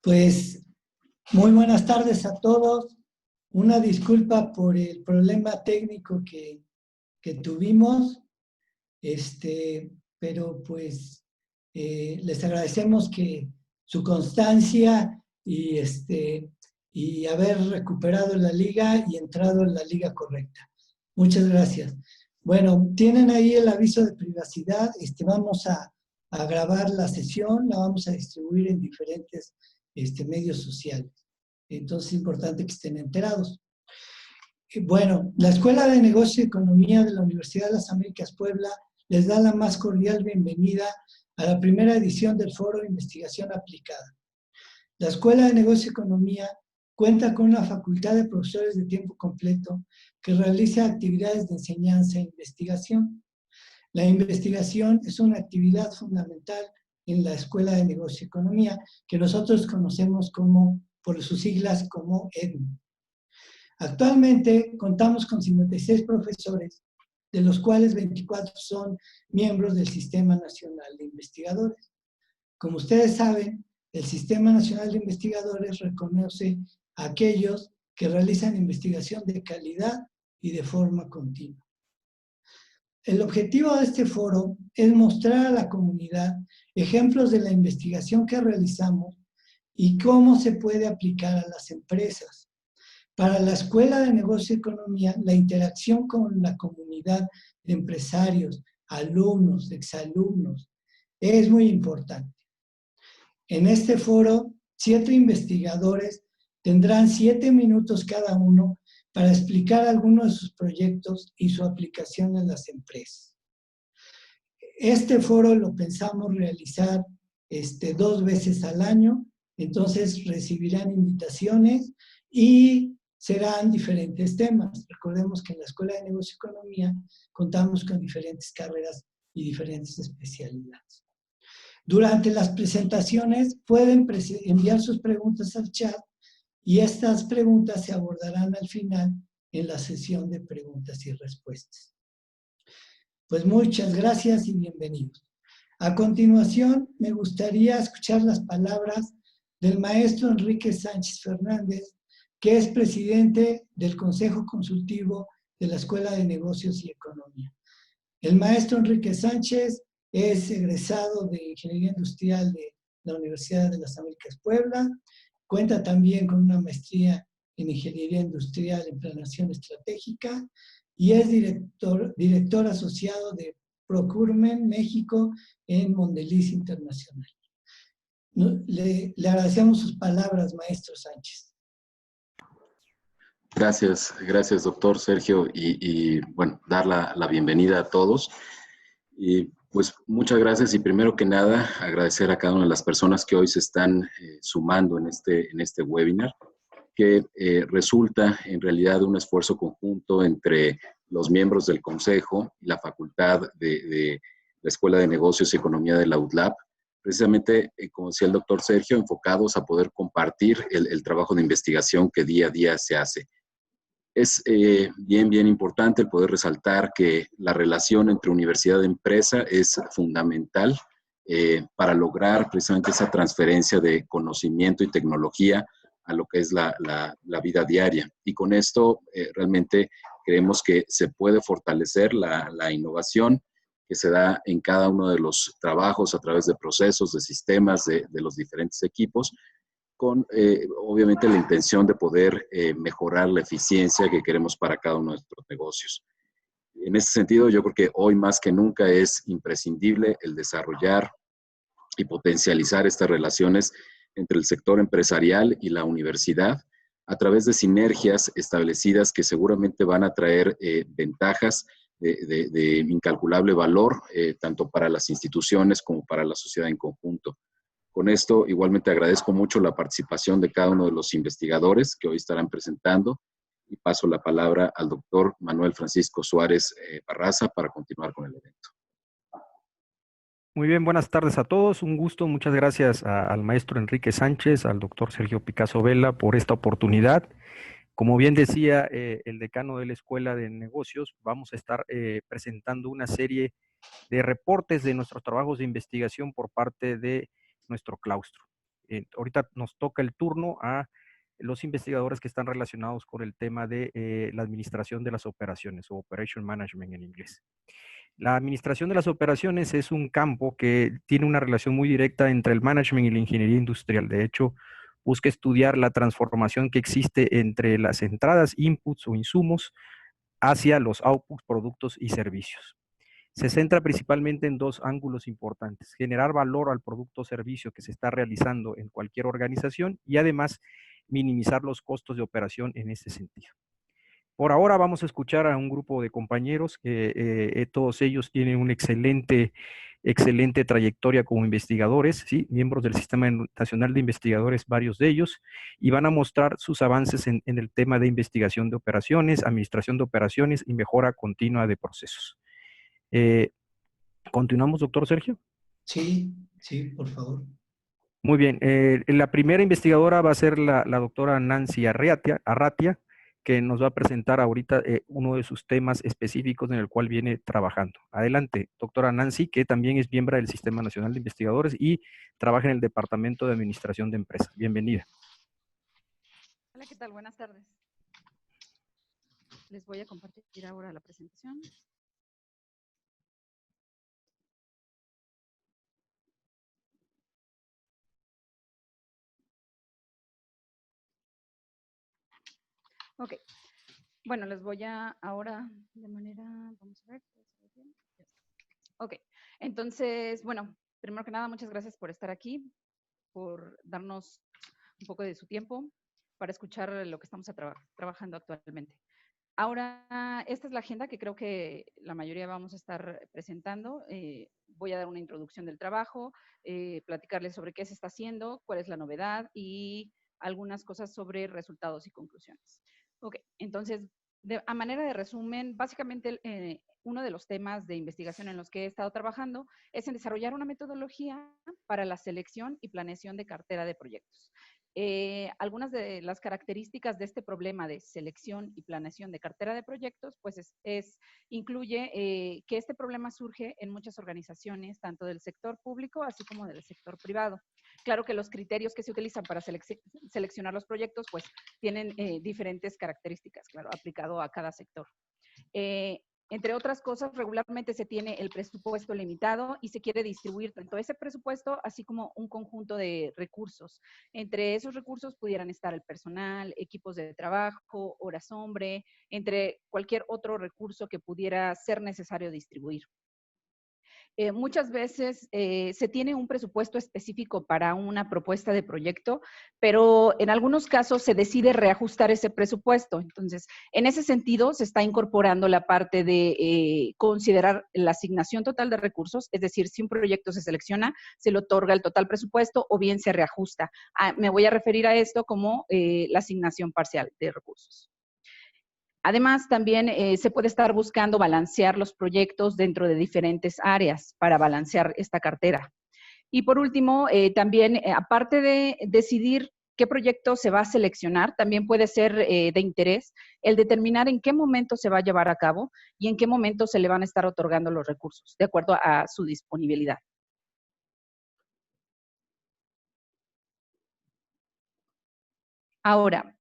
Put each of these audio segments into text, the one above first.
Pues muy buenas tardes a todos. Una disculpa por el problema técnico que tuvimos, pero pues les agradecemos que su constancia y haber recuperado la liga y entrado en la liga correcta. Muchas gracias. Bueno, tienen ahí el aviso de privacidad. Vamos a grabar la sesión, la vamos a distribuir en diferentes medios sociales. Entonces es importante que estén enterados. Bueno, la Escuela de Negocios y Economía de la Universidad de las Américas Puebla les da la más cordial bienvenida a la primera edición del Foro de Investigación Aplicada. La Escuela de Negocios y Economía cuenta con una facultad de profesores de tiempo completo que realiza actividades de enseñanza e investigación. La investigación es una actividad fundamental en la Escuela de Negocios y Economía, que nosotros conocemos por sus siglas como EDMI. Actualmente contamos con 56 profesores, de los cuales 24 son miembros del Sistema Nacional de Investigadores. Como ustedes saben, el Sistema Nacional de Investigadores reconoce a aquellos que realizan investigación de calidad y de forma continua. El objetivo de este foro es mostrar a la comunidad ejemplos de la investigación que realizamos y cómo se puede aplicar a las empresas. Para la Escuela de Negocios y Economía, la interacción con la comunidad de empresarios, alumnos, exalumnos, es muy importante. En este foro, 7 investigadores tendrán 7 minutos cada uno para explicar algunos de sus proyectos y su aplicación en las empresas. Este foro lo pensamos realizar 2 veces al año, entonces recibirán invitaciones y serán diferentes temas. Recordemos que en la Escuela de Negocios y Economía contamos con diferentes carreras y diferentes especialidades. Durante las presentaciones pueden enviar sus preguntas al chat y estas preguntas se abordarán al final en la sesión de preguntas y respuestas. Pues muchas gracias y bienvenidos. A continuación, me gustaría escuchar las palabras del maestro Enrique Sánchez Fernández, que es presidente del Consejo Consultivo de la Escuela de Negocios y Economía. El maestro Enrique Sánchez es egresado de Ingeniería Industrial de la Universidad de las Américas Puebla, cuenta también con una maestría en Ingeniería Industrial en Planeación Estratégica y es director asociado de Procurement México en Mondeliz Internacional. Le agradecemos sus palabras, maestro Sánchez. Gracias, doctor Sergio, y bueno, dar la bienvenida a todos. Y pues muchas gracias y primero que nada agradecer a cada una de las personas que hoy se están sumando en este webinar, que resulta en realidad un esfuerzo conjunto entre los miembros del Consejo y la Facultad de la Escuela de Negocios y Economía de la UDLAP, precisamente, como decía el doctor Sergio, enfocados a poder compartir el trabajo de investigación que día a día se hace. Es bien importante el poder resaltar que la relación entre universidad y empresa es fundamental para lograr precisamente esa transferencia de conocimiento y tecnología a lo que es la vida diaria. Y con esto realmente creemos que se puede fortalecer la innovación que se da en cada uno de los trabajos a través de procesos, de sistemas, de los diferentes equipos, con obviamente la intención de poder mejorar la eficiencia que queremos para cada uno de nuestros negocios. En ese sentido, yo creo que hoy más que nunca es imprescindible el desarrollar y potencializar estas relaciones entre el sector empresarial y la universidad a través de sinergias establecidas que seguramente van a traer ventajas de incalculable valor, tanto para las instituciones como para la sociedad en conjunto. Con esto, igualmente agradezco mucho la participación de cada uno de los investigadores que hoy estarán presentando y paso la palabra al doctor Manuel Francisco Suárez Barraza para continuar con el evento. Muy bien, buenas tardes a todos. Un gusto, muchas gracias al maestro Enrique Sánchez, al doctor Sergio Picasso Vela por esta oportunidad. Como bien decía el decano de la Escuela de Negocios, vamos a estar presentando una serie de reportes de nuestros trabajos de investigación por parte de nuestro claustro. ahorita nos toca el turno a los investigadores que están relacionados con el tema de la administración de las operaciones, o Operation Management en inglés. La administración de las operaciones es un campo que tiene una relación muy directa entre el management y la ingeniería industrial. De hecho, busca estudiar la transformación que existe entre las entradas, inputs o insumos hacia los outputs, productos y servicios. Se centra principalmente en dos ángulos importantes: generar valor al producto o servicio que se está realizando en cualquier organización y además minimizar los costos de operación en este sentido. Por ahora vamos a escuchar a un grupo de compañeros que todos ellos tienen una excelente trayectoria como investigadores, ¿sí? Miembros del Sistema Nacional de Investigadores, varios de ellos, y van a mostrar sus avances en el tema de investigación de operaciones, administración de operaciones y mejora continua de procesos. ¿Continuamos, doctor Sergio? Sí, sí, por favor. Muy bien. La primera investigadora va a ser la doctora Nancy Arratia, que nos va a presentar ahorita uno de sus temas específicos en el cual viene trabajando. Adelante, doctora Nancy, que también es miembro del Sistema Nacional de Investigadores y trabaja en el Departamento de Administración de Empresas. Bienvenida. Hola, ¿qué tal? Buenas tardes. Les voy a compartir ahora la presentación. Ok. Bueno, les voy a ahora de manera, vamos a ver. Ok. Entonces, bueno, primero que nada, muchas gracias por estar aquí, por darnos un poco de su tiempo para escuchar lo que estamos trabajando actualmente. Ahora, esta es la agenda que creo que la mayoría vamos a estar presentando. Voy a dar una introducción del trabajo, platicarles sobre qué se está haciendo, cuál es la novedad y algunas cosas sobre resultados y conclusiones. Ok, entonces, a manera de resumen, básicamente uno de los temas de investigación en los que he estado trabajando es en desarrollar una metodología para la selección y planeación de cartera de proyectos. Algunas de las características de este problema de selección y planeación de cartera de proyectos, pues incluye que este problema surge en muchas organizaciones, tanto del sector público así como del sector privado. Claro que los criterios que se utilizan para seleccionar los proyectos, pues tienen diferentes características, claro, aplicado a cada sector. Entre otras cosas, regularmente se tiene el presupuesto limitado y se quiere distribuir tanto ese presupuesto así como un conjunto de recursos. Entre esos recursos pudieran estar el personal, equipos de trabajo, horas hombre, entre cualquier otro recurso que pudiera ser necesario distribuir. Muchas veces se tiene un presupuesto específico para una propuesta de proyecto, pero en algunos casos se decide reajustar ese presupuesto. Entonces, en ese sentido, se está incorporando la parte de considerar la asignación total de recursos, es decir, si un proyecto se selecciona, se le otorga el total presupuesto o bien se reajusta. Me voy a referir a esto como la asignación parcial de recursos. Además, también se puede estar buscando balancear los proyectos dentro de diferentes áreas para balancear esta cartera. Y por último, también, aparte de decidir qué proyecto se va a seleccionar, también puede ser de interés el determinar en qué momento se va a llevar a cabo y en qué momento se le van a estar otorgando los recursos, de acuerdo a su disponibilidad. Ahora,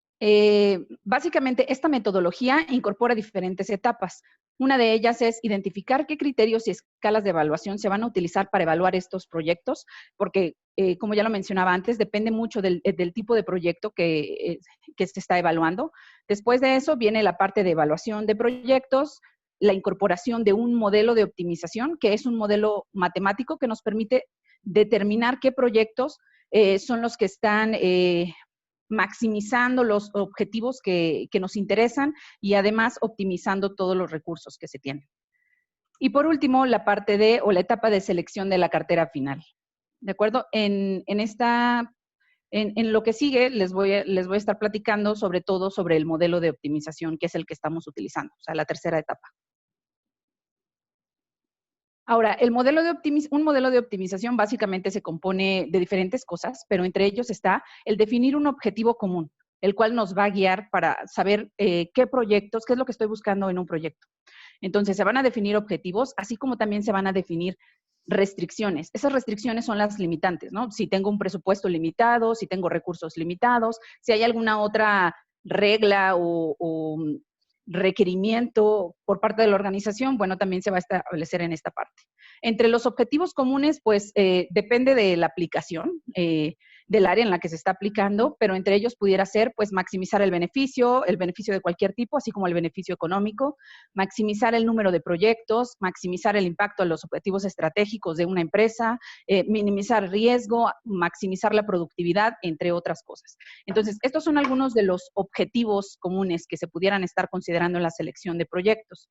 básicamente esta metodología incorpora diferentes etapas. Una de ellas es identificar qué criterios y escalas de evaluación se van a utilizar para evaluar estos proyectos, porque, como ya lo mencionaba antes, depende mucho del tipo de proyecto que se está evaluando. Después de eso viene la parte de evaluación de proyectos, la incorporación de un modelo de optimización, que es un modelo matemático que nos permite determinar qué proyectos son los que están maximizando los objetivos que nos interesan y además optimizando todos los recursos que se tienen. Y por último, la parte o la etapa de selección de la cartera final. ¿De acuerdo? En lo que sigue les voy a estar platicando sobre todo sobre el modelo de optimización, que es el que estamos utilizando, o sea, la tercera etapa. Ahora, un modelo de optimización básicamente se compone de diferentes cosas, pero entre ellos está el definir un objetivo común, el cual nos va a guiar para saber qué es lo que estoy buscando en un proyecto. Entonces, se van a definir objetivos, así como también se van a definir restricciones. Esas restricciones son las limitantes, ¿no? Si tengo un presupuesto limitado, si tengo recursos limitados, si hay alguna otra regla o requerimiento por parte de la organización, bueno, también se va a establecer en esta parte. Entre los objetivos comunes, pues depende de la aplicación, del área en la que se está aplicando, pero entre ellos pudiera ser, pues, maximizar el beneficio de cualquier tipo, así como el beneficio económico, maximizar el número de proyectos, maximizar el impacto a los objetivos estratégicos de una empresa, minimizar riesgo, maximizar la productividad, entre otras cosas. Entonces, estos son algunos de los objetivos comunes que se pudieran estar considerando en la selección de proyectos.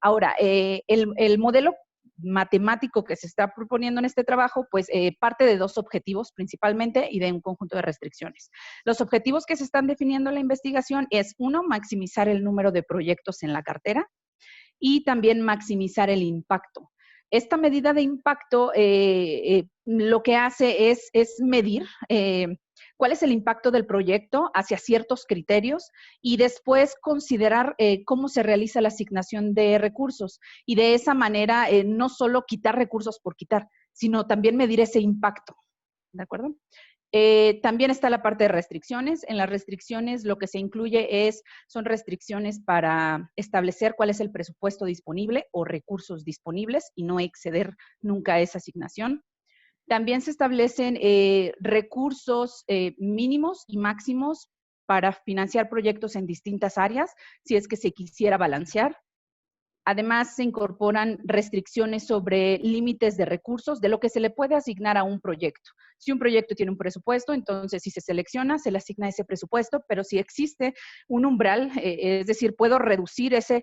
Ahora, el modelo matemático que se está proponiendo en este trabajo, pues parte de dos objetivos principalmente y de un conjunto de restricciones. Los objetivos que se están definiendo en la investigación es, uno, maximizar el número de proyectos en la cartera y también maximizar el impacto. Esta medida de impacto lo que hace es medir cuál es el impacto del proyecto hacia ciertos criterios y después considerar cómo se realiza la asignación de recursos. Y de esa manera, no solo quitar recursos por quitar, sino también medir ese impacto. ¿De acuerdo? También está la parte de restricciones. En las restricciones lo que se incluye son restricciones para establecer cuál es el presupuesto disponible o recursos disponibles y no exceder nunca esa asignación. También se establecen recursos mínimos y máximos para financiar proyectos en distintas áreas, si es que se quisiera balancear. Además, se incorporan restricciones sobre límites de recursos de lo que se le puede asignar a un proyecto. Si un proyecto tiene un presupuesto, entonces si se selecciona, se le asigna ese presupuesto, pero si existe un umbral, es decir, puedo reducir ese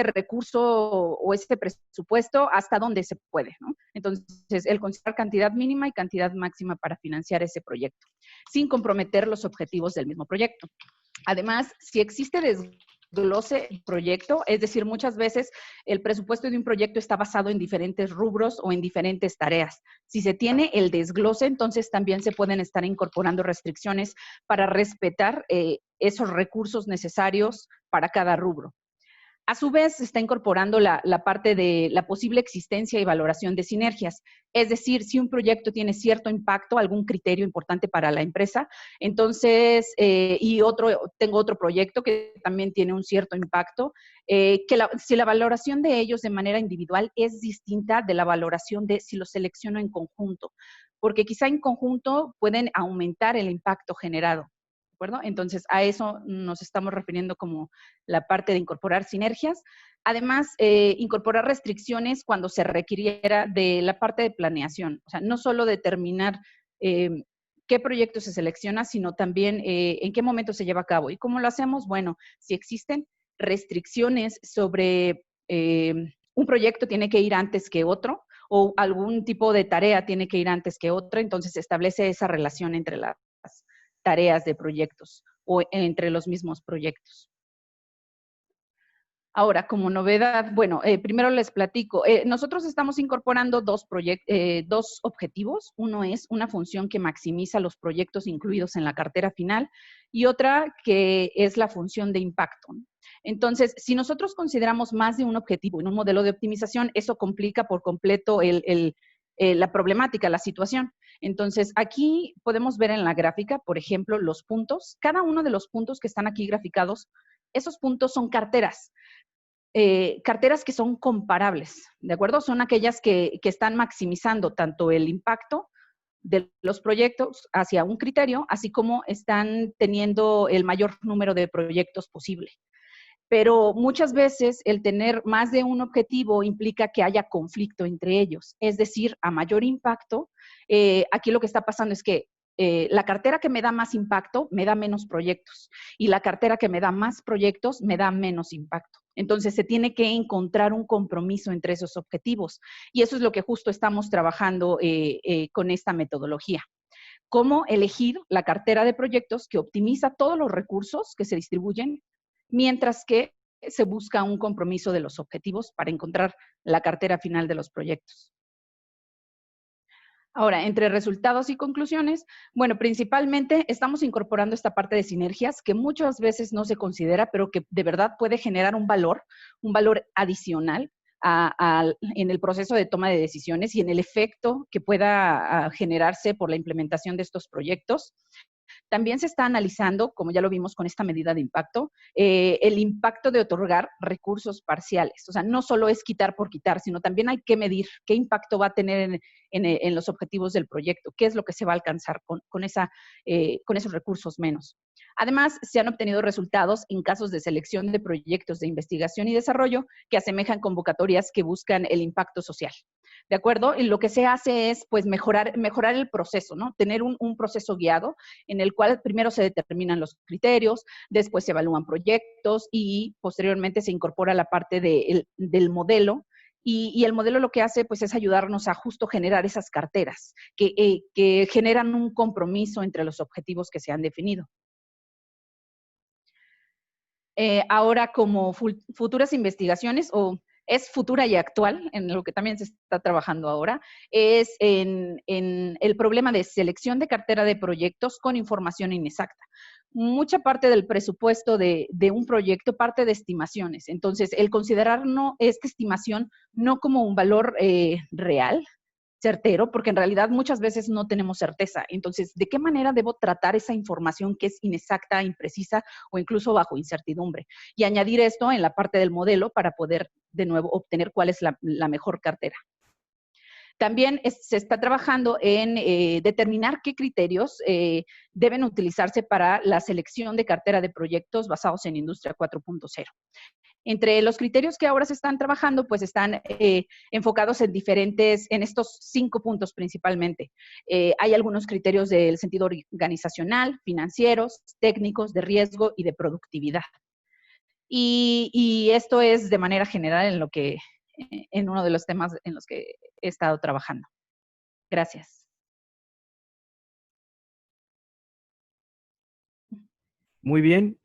recurso o ese presupuesto hasta donde se puede, ¿no? Entonces, el considerar cantidad mínima y cantidad máxima para financiar ese proyecto, sin comprometer los objetivos del mismo proyecto. Además, si existe desglose proyecto, es decir, muchas veces el presupuesto de un proyecto está basado en diferentes rubros o en diferentes tareas. Si se tiene el desglose, entonces también se pueden estar incorporando restricciones para respetar esos recursos necesarios para cada rubro. A su vez, se está incorporando la parte de la posible existencia y valoración de sinergias. Es decir, si un proyecto tiene cierto impacto, algún criterio importante para la empresa, entonces, tengo otro proyecto que también tiene un cierto impacto, si la valoración de ellos de manera individual es distinta de la valoración de si los selecciono en conjunto, porque quizá en conjunto pueden aumentar el impacto generado. ¿De acuerdo? Entonces, a eso nos estamos refiriendo como la parte de incorporar sinergias. Además, incorporar restricciones cuando se requiriera de la parte de planeación. O sea, no solo determinar qué proyecto se selecciona, sino también en qué momento se lleva a cabo. ¿Y cómo lo hacemos? Bueno, si existen restricciones sobre un proyecto tiene que ir antes que otro, o algún tipo de tarea tiene que ir antes que otra, entonces se establece esa relación entre las tareas de proyectos o entre los mismos proyectos. Ahora, como novedad, bueno, primero les platico. Nosotros estamos incorporando dos objetivos. Uno es una función que maximiza los proyectos incluidos en la cartera final y otra que es la función de impacto. Entonces, si nosotros consideramos más de un objetivo en un modelo de optimización, eso complica por completo la problemática, la situación. Entonces, aquí podemos ver en la gráfica, por ejemplo, los puntos. Cada uno de los puntos que están aquí graficados, esos puntos son carteras. Carteras que son comparables, ¿de acuerdo? Son aquellas que están maximizando tanto el impacto de los proyectos hacia un criterio, así como están teniendo el mayor número de proyectos posible. Pero muchas veces el tener más de un objetivo implica que haya conflicto entre ellos. Es decir, a mayor impacto, aquí lo que está pasando es que la cartera que me da más impacto me da menos proyectos y la cartera que me da más proyectos me da menos impacto. Entonces, se tiene que encontrar un compromiso entre esos objetivos y eso es lo que justo estamos trabajando con esta metodología. Cómo elegir la cartera de proyectos que optimiza todos los recursos que se distribuyen, mientras que se busca un compromiso de los objetivos para encontrar la cartera final de los proyectos. Ahora, entre resultados y conclusiones, bueno, principalmente estamos incorporando esta parte de sinergias que muchas veces no se considera, pero que de verdad puede generar un valor adicional en el proceso de toma de decisiones y en el efecto que pueda generarse por la implementación de estos proyectos. También se está analizando, como ya lo vimos con esta medida de impacto, el impacto de otorgar recursos parciales. O sea, no solo es quitar por quitar, sino también hay que medir qué impacto va a tener en los objetivos del proyecto, qué es lo que se va a alcanzar con esos recursos menos. Además, se han obtenido resultados en casos de selección de proyectos de investigación y desarrollo que asemejan convocatorias que buscan el impacto social. ¿De acuerdo? Y lo que se hace es, pues, mejorar el proceso, ¿no? Tener un proceso guiado en el cual primero se determinan los criterios, después se evalúan proyectos y posteriormente se incorpora la parte del modelo. Y el modelo lo que hace, pues, es ayudarnos a justo generar esas carteras que generan un compromiso entre los objetivos que se han definido. Ahora, como futuras investigaciones, o es futura y actual, en lo que también se está trabajando ahora, es en el problema de selección de cartera de proyectos con información inexacta. Mucha parte del presupuesto de un proyecto parte de estimaciones. Entonces, el considerar esta estimación no como un valor real, certero, porque en realidad muchas veces no tenemos certeza. Entonces, ¿de qué manera debo tratar esa información que es inexacta, imprecisa o incluso bajo incertidumbre? Y añadir esto en la parte del modelo para poder, de nuevo, obtener cuál es la mejor cartera. También se está trabajando en determinar qué criterios deben utilizarse para la selección de cartera de proyectos basados en Industria 4.0. Entre los criterios que ahora se están trabajando, pues están enfocados en estos 5 puntos principalmente. Hay algunos criterios del sentido organizacional, financieros, técnicos, de riesgo y de productividad. Y esto es de manera general en uno de los temas en los que he estado trabajando. Gracias. Muy bien.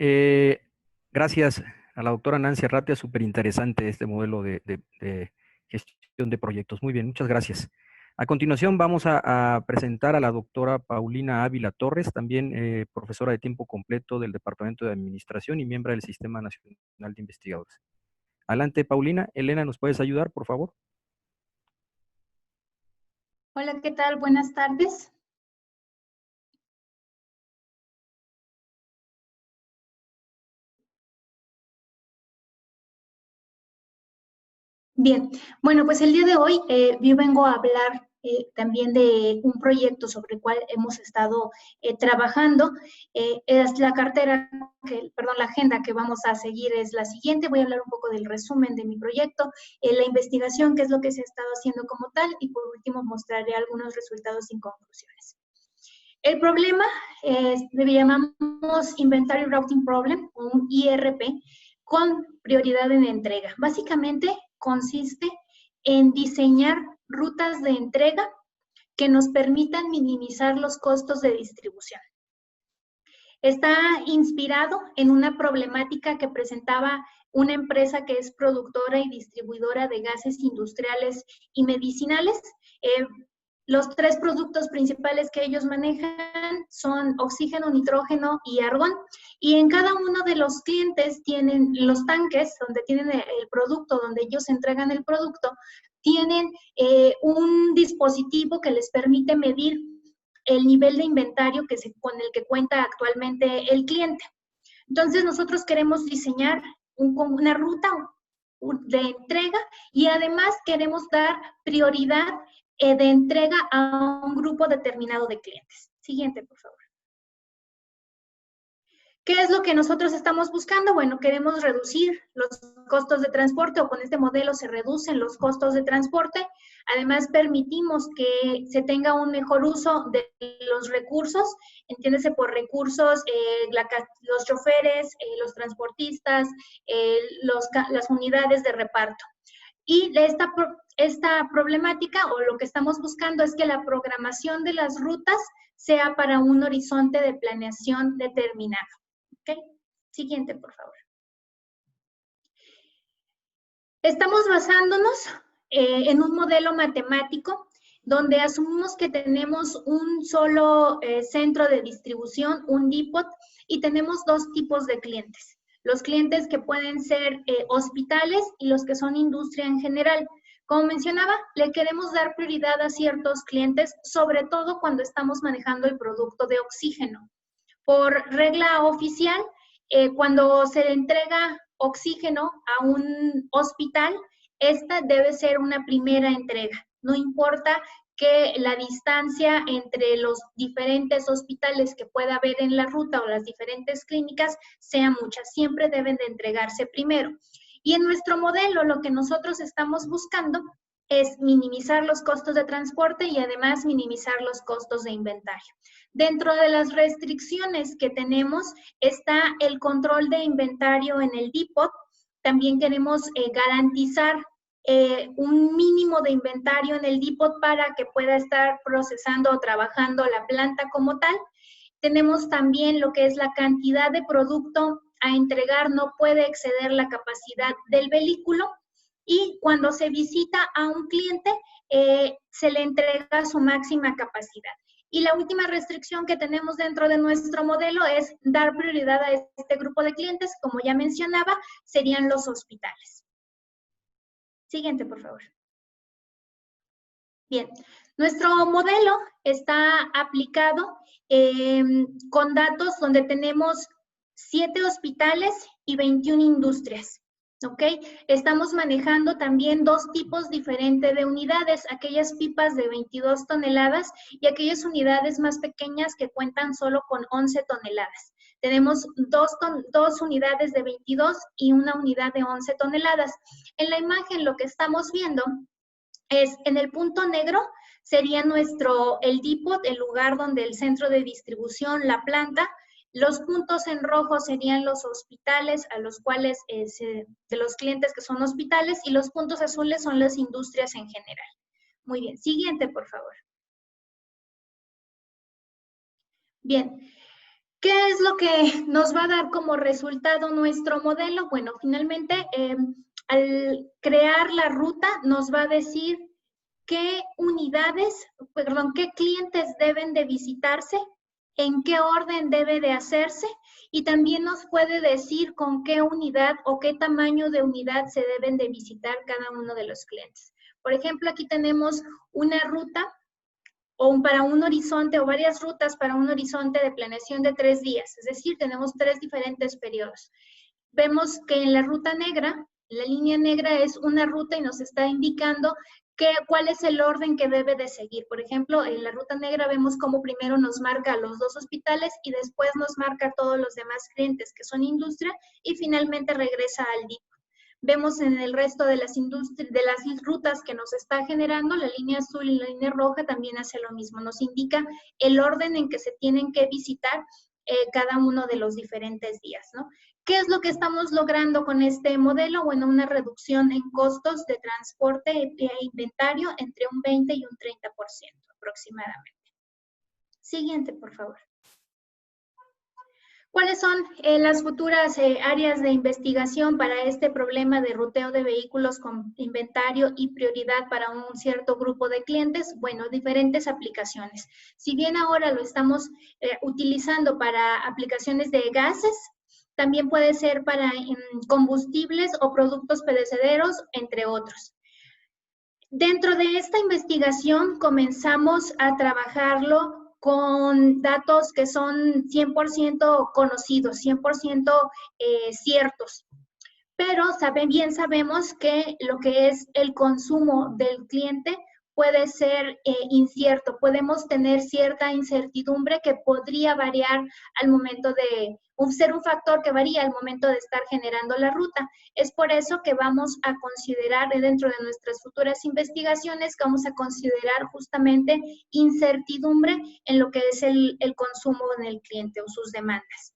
Gracias a la doctora Nancy Arratia, súper interesante este modelo de gestión de proyectos. Muy bien, muchas gracias. A continuación vamos a presentar a la doctora Paulina Ávila Torres, también profesora de tiempo completo del Departamento de Administración y miembro del Sistema Nacional de Investigadores. Adelante, Paulina. Elena, ¿nos puedes ayudar, por favor? Hola, ¿qué tal? Buenas tardes. Bien, bueno, pues el día de hoy yo vengo a hablar también de un proyecto sobre el cual hemos estado trabajando. Es la cartera, la agenda que vamos a seguir es la siguiente. Voy a hablar un poco del resumen de mi proyecto, la investigación, qué es lo que se ha estado haciendo como tal, y por último mostraré algunos resultados y conclusiones. El problema le llamamos Inventory Routing Problem, un IRP, con prioridad en entrega. Básicamente consiste en diseñar rutas de entrega que nos permitan minimizar los costos de distribución. Está inspirado en una problemática que presentaba una empresa que es productora y distribuidora de gases industriales y medicinales. Los 3 productos principales que ellos manejan son oxígeno, nitrógeno y argón. Y en cada uno de los clientes tienen los tanques donde tienen el producto, donde ellos entregan el producto, tienen un dispositivo que les permite medir el nivel de inventario con el que cuenta actualmente el cliente. Entonces, nosotros queremos diseñar una ruta de entrega y además queremos dar prioridad de entrega a un grupo determinado de clientes. Siguiente, por favor. ¿Qué es lo que nosotros estamos buscando? Bueno, queremos reducir los costos de transporte, o con este modelo se reducen los costos de transporte. Además, permitimos que se tenga un mejor uso de los recursos, entiéndese por recursos, los choferes, los transportistas, las unidades de reparto. Y esta problemática, o lo que estamos buscando, es que la programación de las rutas sea para un horizonte de planeación determinado. ¿Ok? Siguiente, por favor. Estamos basándonos en un modelo matemático donde asumimos que tenemos un solo centro de distribución, un depot, y tenemos 2 tipos de clientes. Los clientes que pueden ser hospitales y los que son industria en general. Como mencionaba, le queremos dar prioridad a ciertos clientes, sobre todo cuando estamos manejando el producto de oxígeno. Por regla oficial, cuando se le entrega oxígeno a un hospital, esta debe ser una primera entrega. No importa que la distancia entre los diferentes hospitales que pueda haber en la ruta o las diferentes clínicas sea mucha, siempre deben de entregarse primero. Y en nuestro modelo lo que nosotros estamos buscando es minimizar los costos de transporte y además minimizar los costos de inventario. Dentro de las restricciones que tenemos está el control de inventario en el depot. También queremos garantizar un mínimo de inventario en el depot para que pueda estar procesando o trabajando la planta como tal. Tenemos también lo que es la cantidad de producto a entregar, no puede exceder la capacidad del vehículo, y cuando se visita a un cliente se le entrega su máxima capacidad. Y la última restricción que tenemos dentro de nuestro modelo es dar prioridad a este grupo de clientes, como ya mencionaba, serían los hospitales. Siguiente, por favor. Bien, nuestro modelo está aplicado con datos donde tenemos 7 hospitales y 21 industrias. ¿Ok? Estamos manejando también 2 tipos diferentes de unidades, aquellas pipas de 22 toneladas y aquellas unidades más pequeñas que cuentan solo con 11 toneladas. Tenemos 2 unidades de 22 y una unidad de 11 toneladas. En la imagen lo que estamos viendo es en el punto negro sería el depot, el lugar donde el centro de distribución, la planta. Los puntos en rojo serían los hospitales a los cuales, de los clientes que son hospitales, y los puntos azules son las industrias en general. Muy bien, siguiente, por favor. Bien, ¿qué es lo que nos va a dar como resultado nuestro modelo? Bueno, finalmente, al crear la ruta nos va a decir qué qué clientes deben de visitarse, en qué orden debe de hacerse, y también nos puede decir con qué unidad o qué tamaño de unidad se deben de visitar cada uno de los clientes. Por ejemplo, aquí tenemos una ruta para un horizonte o varias rutas para un horizonte de planeación de 3 días, es decir, tenemos 3 diferentes periodos. Vemos que en la ruta negra, la línea negra es una ruta y nos está indicando cuál es el orden que debe de seguir. Por ejemplo, en la ruta negra vemos cómo primero nos marca los 2 hospitales y después nos marca a todos los demás clientes que son industria y finalmente regresa al depot. Vemos en el resto de las rutas que nos está generando, la línea azul y la línea roja también hace lo mismo. Nos indica el orden en que se tienen que visitar cada uno de los diferentes días, ¿no? ¿Qué es lo que estamos logrando con este modelo? Bueno, una reducción en costos de transporte e inventario entre un 20 y un 30% aproximadamente. Siguiente, por favor. ¿Cuáles son las futuras áreas de investigación para este problema de ruteo de vehículos con inventario y prioridad para un cierto grupo de clientes? Bueno, diferentes aplicaciones. Si bien ahora lo estamos utilizando para aplicaciones de gases, también puede ser para combustibles o productos perecederos, entre otros. Dentro de esta investigación comenzamos a trabajarlo con datos que son 100% conocidos, 100% ciertos. Pero bien sabemos que lo que es el consumo del cliente puede ser incierto. Podemos tener cierta incertidumbre que podría variar al momento de ser un factor que varía al momento de estar generando la ruta. Es por eso que vamos a considerar dentro de nuestras futuras investigaciones, que vamos a considerar justamente incertidumbre en lo que es el consumo en el cliente o sus demandas.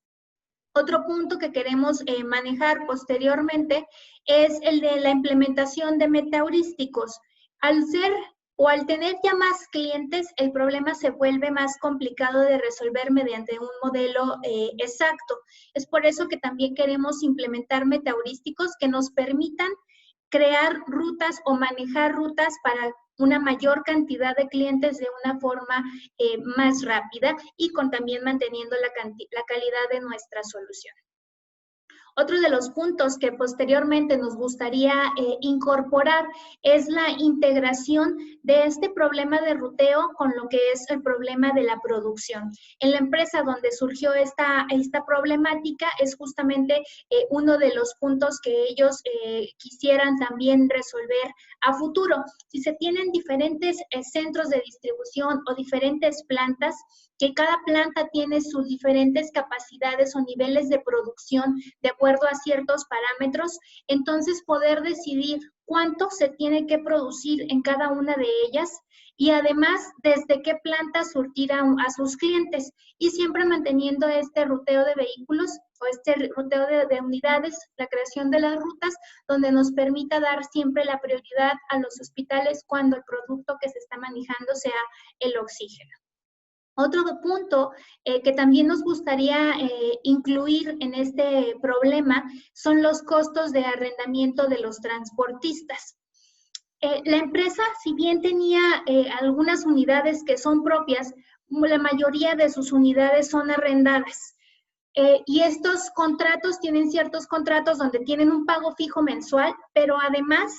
Otro punto que queremos manejar posteriormente es el de la implementación de metaheurísticos. Al tener ya más clientes, el problema se vuelve más complicado de resolver mediante un modelo exacto. Es por eso que también queremos implementar metaheurísticos que nos permitan crear rutas o manejar rutas para una mayor cantidad de clientes de una forma más rápida y también manteniendo la calidad de nuestra solución. Otro de los puntos que posteriormente nos gustaría incorporar es la integración de este problema de ruteo con lo que es el problema de la producción. En la empresa donde surgió esta problemática es justamente uno de los puntos que ellos quisieran también resolver a futuro. Si se tienen diferentes centros de distribución o diferentes plantas, que cada planta tiene sus diferentes capacidades o niveles de producción de acuerdo a ciertos parámetros, entonces poder decidir cuánto se tiene que producir en cada una de ellas y además desde qué planta surtir a sus clientes, y siempre manteniendo este ruteo de vehículos o este ruteo de unidades, la creación de las rutas, donde nos permita dar siempre la prioridad a los hospitales cuando el producto que se está manejando sea el oxígeno. Otro punto que también nos gustaría incluir en este problema son los costos de arrendamiento de los transportistas. La empresa, si bien tenía algunas unidades que son propias, la mayoría de sus unidades son arrendadas. Y estos contratos tienen ciertos contratos donde tienen un pago fijo mensual, pero además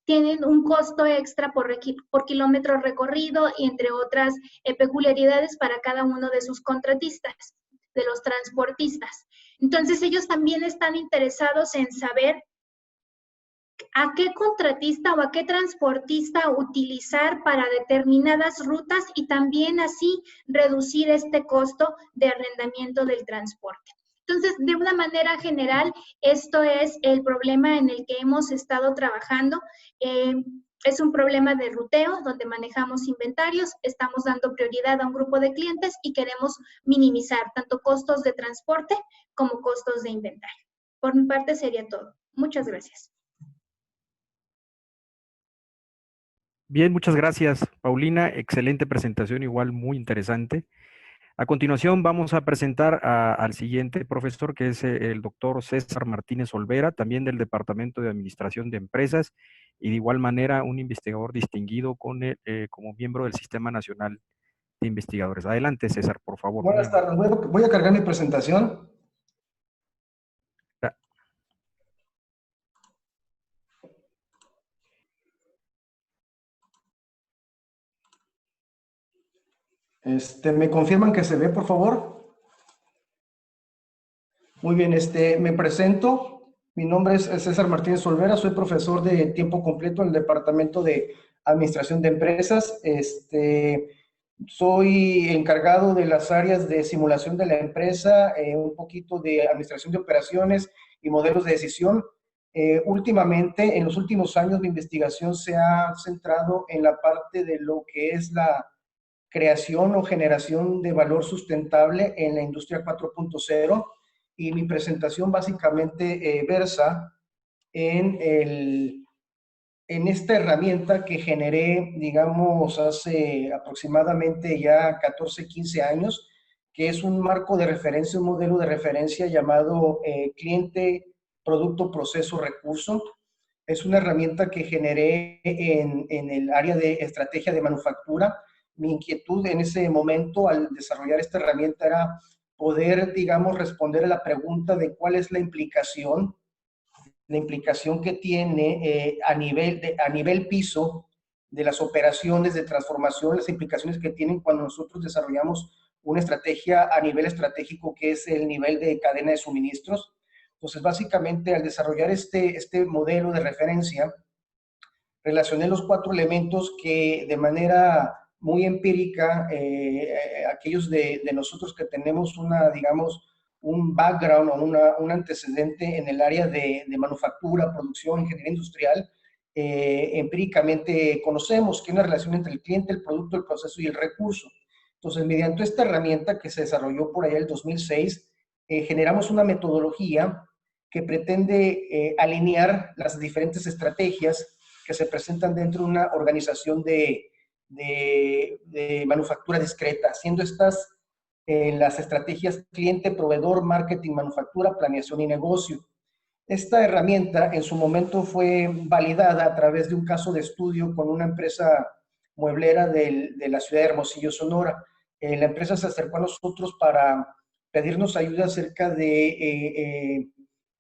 tienen un costo extra por kilómetro recorrido y entre otras peculiaridades para cada uno de sus contratistas, de los transportistas. Entonces ellos también están interesados en saber a qué contratista o a qué transportista utilizar para determinadas rutas y también así reducir este costo de arrendamiento del transporte. Entonces, de una manera general, esto es el problema en el que hemos estado trabajando. Es un problema de ruteo, donde manejamos inventarios, estamos dando prioridad a un grupo de clientes y queremos minimizar tanto costos de transporte como costos de inventario. Por mi parte sería todo. Muchas gracias. Bien, muchas gracias, Paulina. Excelente presentación, igual muy interesante. A continuación vamos a presentar al siguiente profesor, que es el doctor César Martínez Olvera, también del Departamento de Administración de Empresas, y de igual manera un investigador distinguido como miembro del Sistema Nacional de Investigadores. Adelante, César, por favor. Buenas tardes. Voy a cargar mi presentación. ¿Me confirman que se ve, por favor? Muy bien, me presento. Mi nombre es César Martínez Olvera, soy profesor de tiempo completo en el Departamento de Administración de Empresas. Soy encargado de las áreas de simulación de la empresa, un poquito de administración de operaciones y modelos de decisión. Últimamente, en los últimos años, mi investigación se ha centrado en la parte de lo que es la creación o generación de valor sustentable en la industria 4.0, y mi presentación básicamente versa en esta herramienta que generé, digamos, hace aproximadamente ya 14, 15 años, que es un marco de referencia, un modelo de referencia llamado cliente, producto, proceso, recurso. Es una herramienta que generé en el área de estrategia de manufactura. Mi inquietud en ese momento al desarrollar esta herramienta era poder, digamos, responder a la pregunta de cuál es la implicación que tiene a nivel piso de las operaciones de transformación, las implicaciones que tienen cuando nosotros desarrollamos una estrategia a nivel estratégico, que es el nivel de cadena de suministros. Entonces, básicamente, al desarrollar este modelo de referencia, relacioné los 4 elementos que de manera muy empírica, aquellos de nosotros que tenemos digamos, un background o un antecedente en el área de manufactura, producción, ingeniería industrial, empíricamente conocemos que hay una relación entre el cliente, el producto, el proceso y el recurso. Entonces, mediante esta herramienta que se desarrolló por allá en el 2006, generamos una metodología que pretende alinear las diferentes estrategias que se presentan dentro de una organización de manufactura discreta, siendo estas las estrategias cliente, proveedor, marketing, manufactura, planeación y negocio. Esta herramienta en su momento fue validada a través de un caso de estudio con una empresa mueblera de la ciudad de Hermosillo, Sonora. La empresa se acercó a nosotros para pedirnos ayuda acerca de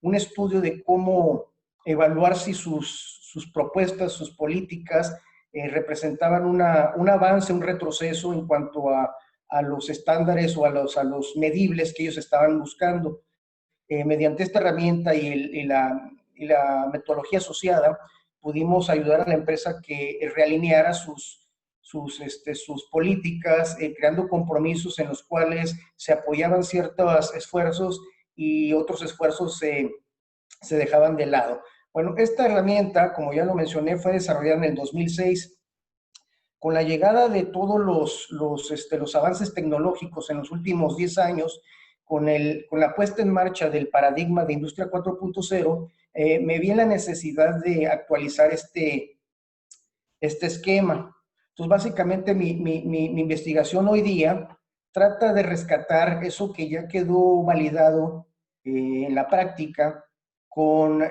un estudio de cómo evaluar si sus propuestas, sus políticas representaban un avance, un retroceso en cuanto a los estándares o a los medibles que ellos estaban buscando. Mediante esta herramienta y la metodología asociada, pudimos ayudar a la empresa que realineara sus políticas, creando compromisos en los cuales se apoyaban ciertos esfuerzos y otros esfuerzos se dejaban de lado. Bueno, esta herramienta, como ya lo mencioné, fue desarrollada en el 2006. Con la llegada de todos los avances tecnológicos en los últimos 10 años, con la puesta en marcha del paradigma de Industria 4.0, me vi en la necesidad de actualizar este esquema. Entonces, básicamente, mi investigación hoy día trata de rescatar eso que ya quedó validado en la práctica, con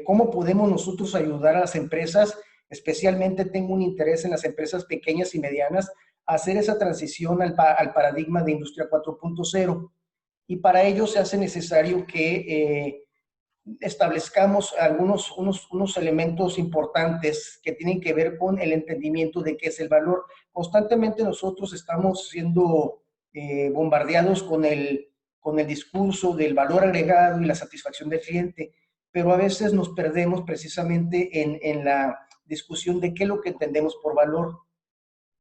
cómo podemos nosotros ayudar a las empresas, especialmente tengo un interés en las empresas pequeñas y medianas, a hacer esa transición al paradigma de Industria 4.0. Y para ello se hace necesario que establezcamos unos elementos importantes que tienen que ver con el entendimiento de qué es el valor. Constantemente nosotros estamos siendo bombardeados con el discurso del valor agregado y la satisfacción del cliente, pero a veces nos perdemos precisamente en la discusión de qué es lo que entendemos por valor.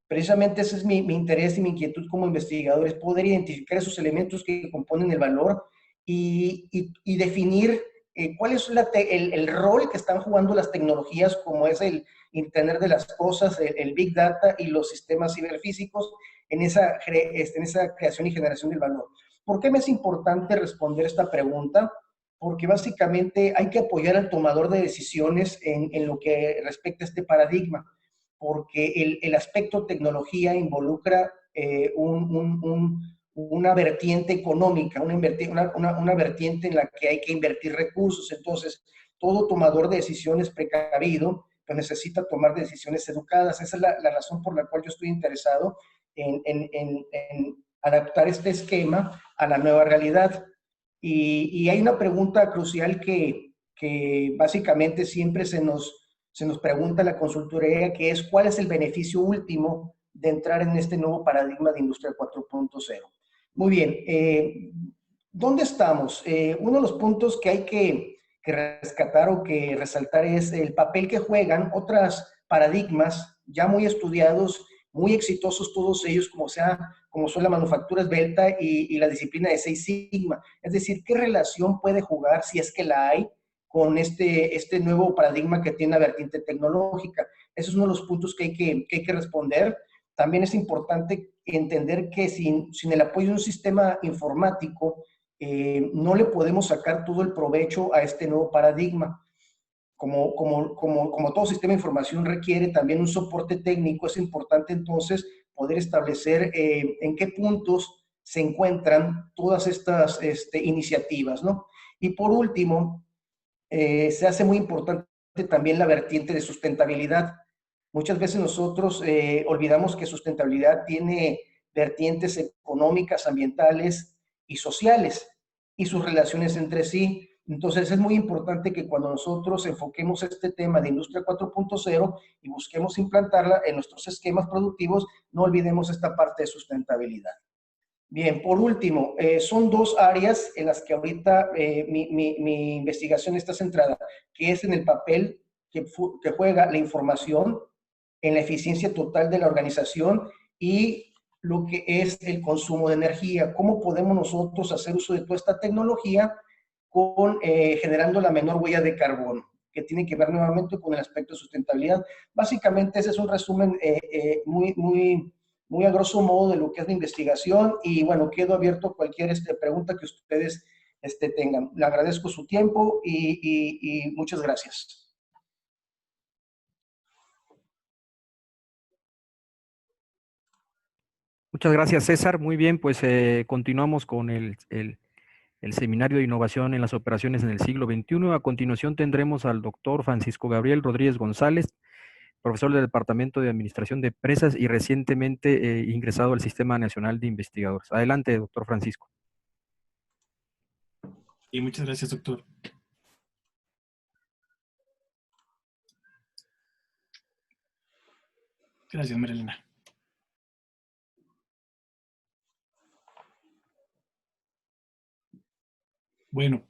Precisamente ese es mi interés y mi inquietud como investigador, es poder identificar esos elementos que componen el valor y definir cuál es el rol que están jugando las tecnologías, como es el Internet de las Cosas, el Big Data y los sistemas ciberfísicos en esa creación y generación del valor. ¿Por qué me es importante responder esta pregunta? Porque básicamente hay que apoyar al tomador de decisiones en lo que respecta a este paradigma, porque el aspecto tecnología involucra una vertiente económica, una vertiente en la que hay que invertir recursos. Entonces, todo tomador de decisiones precavido pues necesita tomar decisiones educadas. Esa es la razón por la cual yo estoy interesado en adaptar este esquema a la nueva realidad. Y hay una pregunta crucial que básicamente siempre se nos pregunta la consultoría, que es ¿cuál es el beneficio último de entrar en este nuevo paradigma de Industria 4.0? Muy bien, ¿dónde estamos? Uno de los puntos que hay que rescatar o que resaltar es el papel que juegan otros paradigmas ya muy estudiados, muy exitosos todos ellos, como son la manufactura esbelta y la disciplina de Six Sigma. Es decir, ¿qué relación puede jugar, si es que la hay, con este nuevo paradigma que tiene la vertiente tecnológica? Ese es uno de los puntos que hay que responder. También es importante entender que sin el apoyo de un sistema informático, no le podemos sacar todo el provecho a este nuevo paradigma. Como todo sistema de información requiere también un soporte técnico, es importante entonces poder establecer en qué puntos se encuentran todas estas iniciativas, ¿no? Y por último, se hace muy importante también la vertiente de sustentabilidad. Muchas veces nosotros olvidamos que sustentabilidad tiene vertientes económicas, ambientales y sociales y sus relaciones entre sí. Entonces es muy importante que cuando nosotros enfoquemos este tema de Industria 4.0 y busquemos implantarla en nuestros esquemas productivos, no olvidemos esta parte de sustentabilidad. Bien, por último, son dos áreas en las que ahorita mi investigación está centrada, que es en el papel que juega la información en la eficiencia total de la organización y lo que es el consumo de energía. ¿Cómo podemos nosotros hacer uso de toda esta tecnología generando la menor huella de carbono, que tiene que ver nuevamente con el aspecto de sustentabilidad? Básicamente ese es un resumen muy a grosso modo de lo que es la investigación y bueno, quedo abierto a cualquier pregunta que ustedes tengan. Le agradezco su tiempo y muchas gracias. Muchas gracias, César. Muy bien, pues continuamos con el Seminario de Innovación en las Operaciones en el Siglo XXI. A continuación tendremos al doctor Francisco Gabriel Rodríguez González, profesor del Departamento de Administración de Empresas y recientemente ingresado al Sistema Nacional de Investigadores. Adelante, doctor Francisco. Y muchas gracias, doctor. Gracias, Marilena. Bueno,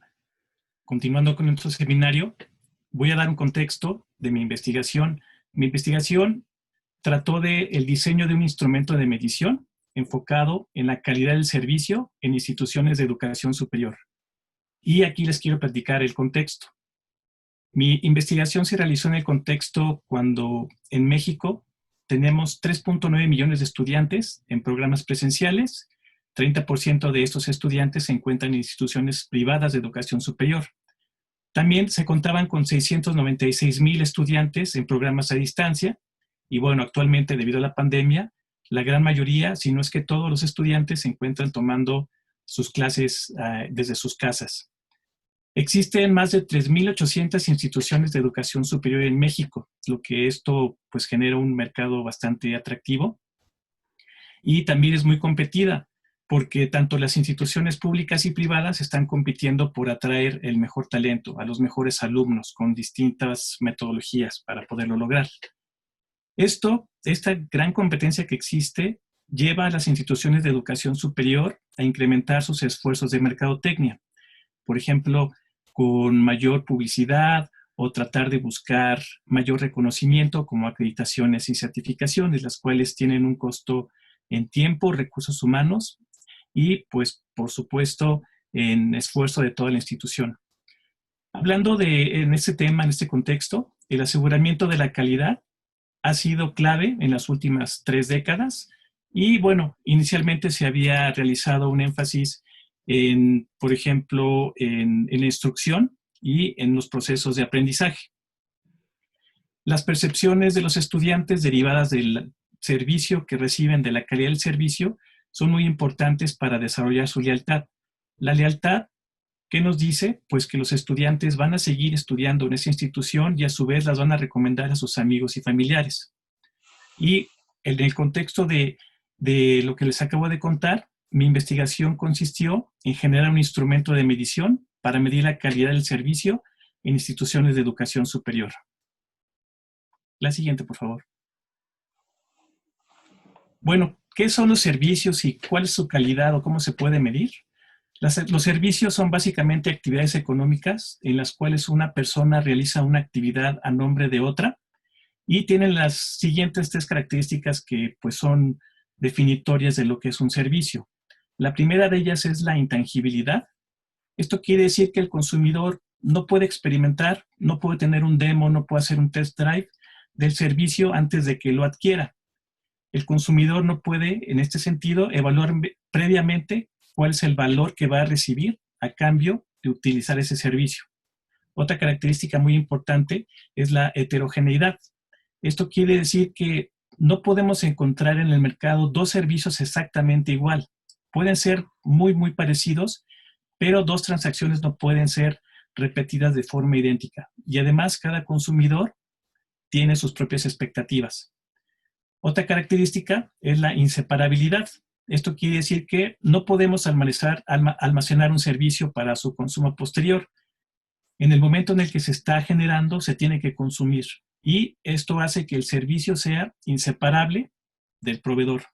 continuando con nuestro seminario, voy a dar un contexto de mi investigación. Mi investigación trató del diseño de un instrumento de medición enfocado en la calidad del servicio en instituciones de educación superior. Y aquí les quiero platicar el contexto. Mi investigación se realizó en el contexto cuando en México tenemos 3.9 millones de estudiantes en programas presenciales. 30% de estos estudiantes se encuentran en instituciones privadas de educación superior. También se contaban con 696,000 estudiantes en programas a distancia. Y bueno, actualmente debido a la pandemia, la gran mayoría, si no es que todos los estudiantes, se encuentran tomando sus clases desde sus casas. Existen más de 3,800 instituciones de educación superior en México, lo que esto pues genera un mercado bastante atractivo. Y también es muy competida, porque tanto las instituciones públicas y privadas están compitiendo por atraer el mejor talento, a los mejores alumnos, con distintas metodologías para poderlo lograr. Esta gran competencia que existe lleva a las instituciones de educación superior a incrementar sus esfuerzos de mercadotecnia. Por ejemplo, con mayor publicidad o tratar de buscar mayor reconocimiento como acreditaciones y certificaciones, las cuales tienen un costo en tiempo, recursos humanos y, pues, por supuesto, en esfuerzo de toda la institución. Hablando en este tema, en este contexto, el aseguramiento de la calidad ha sido clave en las últimas 3 décadas y, bueno, inicialmente se había realizado un énfasis en, por ejemplo, en la instrucción y en los procesos de aprendizaje. Las percepciones de los estudiantes derivadas del servicio que reciben, de la calidad del servicio, son muy importantes para desarrollar su lealtad. La lealtad, ¿qué nos dice? Pues que los estudiantes van a seguir estudiando en esa institución y a su vez las van a recomendar a sus amigos y familiares. Y en el contexto de lo que les acabo de contar, mi investigación consistió en generar un instrumento de medición para medir la calidad del servicio en instituciones de educación superior. La siguiente, por favor. Bueno, ¿qué son los servicios y cuál es su calidad o cómo se puede medir? Los servicios son básicamente actividades económicas en las cuales una persona realiza una actividad a nombre de otra y tienen las siguientes 3 características que pues son definitorias de lo que es un servicio. La primera de ellas es la intangibilidad. Esto quiere decir que el consumidor no puede experimentar, no puede tener un demo, no puede hacer un test drive del servicio antes de que lo adquiera. El consumidor no puede, en este sentido, evaluar previamente cuál es el valor que va a recibir a cambio de utilizar ese servicio. Otra característica muy importante es la heterogeneidad. Esto quiere decir que no podemos encontrar en el mercado 2 servicios exactamente igual. Pueden ser muy, muy parecidos, pero 2 transacciones no pueden ser repetidas de forma idéntica. Y además, cada consumidor tiene sus propias expectativas. Otra característica es la inseparabilidad. Esto quiere decir que no podemos almacenar un servicio para su consumo posterior. En el momento en el que se está generando, se tiene que consumir. Y esto hace que el servicio sea inseparable del proveedor.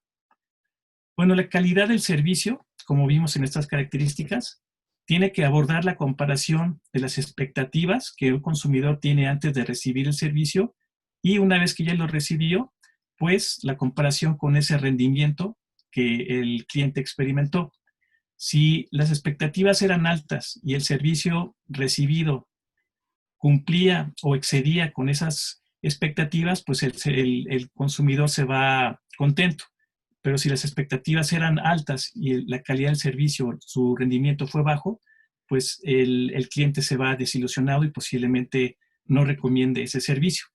Bueno, la calidad del servicio, como vimos en estas características, tiene que abordar la comparación de las expectativas que un consumidor tiene antes de recibir el servicio y una vez que ya lo recibió, pues la comparación con ese rendimiento que el cliente experimentó. Si las expectativas eran altas y el servicio recibido cumplía o excedía con esas expectativas, pues el consumidor se va contento. Pero si las expectativas eran altas y la calidad del servicio, su rendimiento fue bajo, pues el cliente se va desilusionado y posiblemente no recomiende ese servicio.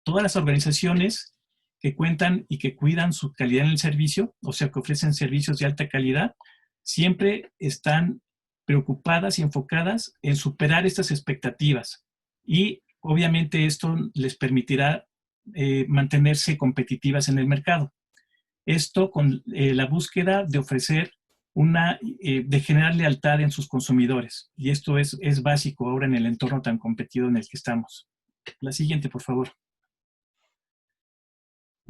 Todas las organizaciones que cuentan y que cuidan su calidad en el servicio, o sea, que ofrecen servicios de alta calidad, siempre están preocupadas y enfocadas en superar estas expectativas. Y obviamente esto les permitirá mantenerse competitivas en el mercado. Esto con la búsqueda de ofrecer de generar lealtad en sus consumidores. Y esto es básico ahora en el entorno tan competido en el que estamos. La siguiente, por favor.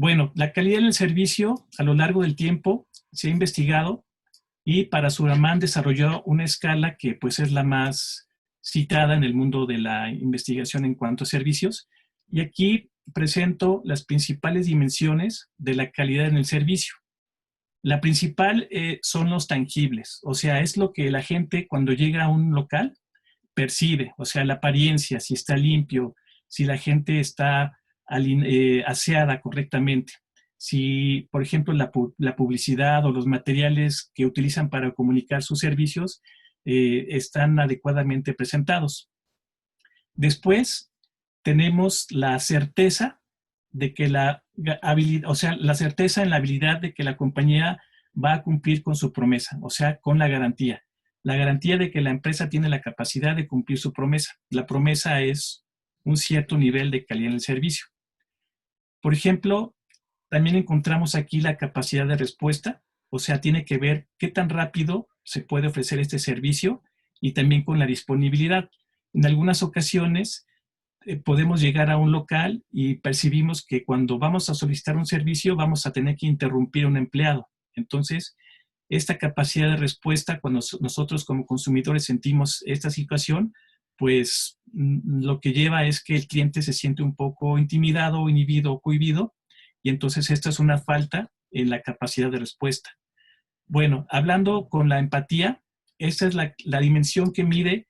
Bueno, la calidad del servicio a lo largo del tiempo se ha investigado y para Suraman desarrolló una escala que pues es la más citada en el mundo de la investigación en cuanto a servicios. Y aquí presento las principales dimensiones de la calidad en el servicio. La principal son los tangibles, o sea, es lo que la gente cuando llega a un local percibe, o sea, la apariencia, si está limpio, si la gente está aseada correctamente, si, por ejemplo, la publicidad o los materiales que utilizan para comunicar sus servicios están adecuadamente presentados. Después tenemos la certeza de que la habilidad, o sea, la certeza en la habilidad de que la compañía va a cumplir con su promesa, o sea, con la garantía. La garantía de que la empresa tiene la capacidad de cumplir su promesa. La promesa es un cierto nivel de calidad en el servicio. Por ejemplo, también encontramos aquí la capacidad de respuesta, o sea, tiene que ver qué tan rápido se puede ofrecer este servicio y también con la disponibilidad. En algunas ocasiones podemos llegar a un local y percibimos que cuando vamos a solicitar un servicio vamos a tener que interrumpir a un empleado. Entonces, esta capacidad de respuesta, cuando nosotros como consumidores sentimos esta situación, pues lo que lleva es que el cliente se siente un poco intimidado, inhibido o cohibido, y entonces esta es una falta en la capacidad de respuesta. Bueno, hablando con la empatía, esta es la dimensión que mide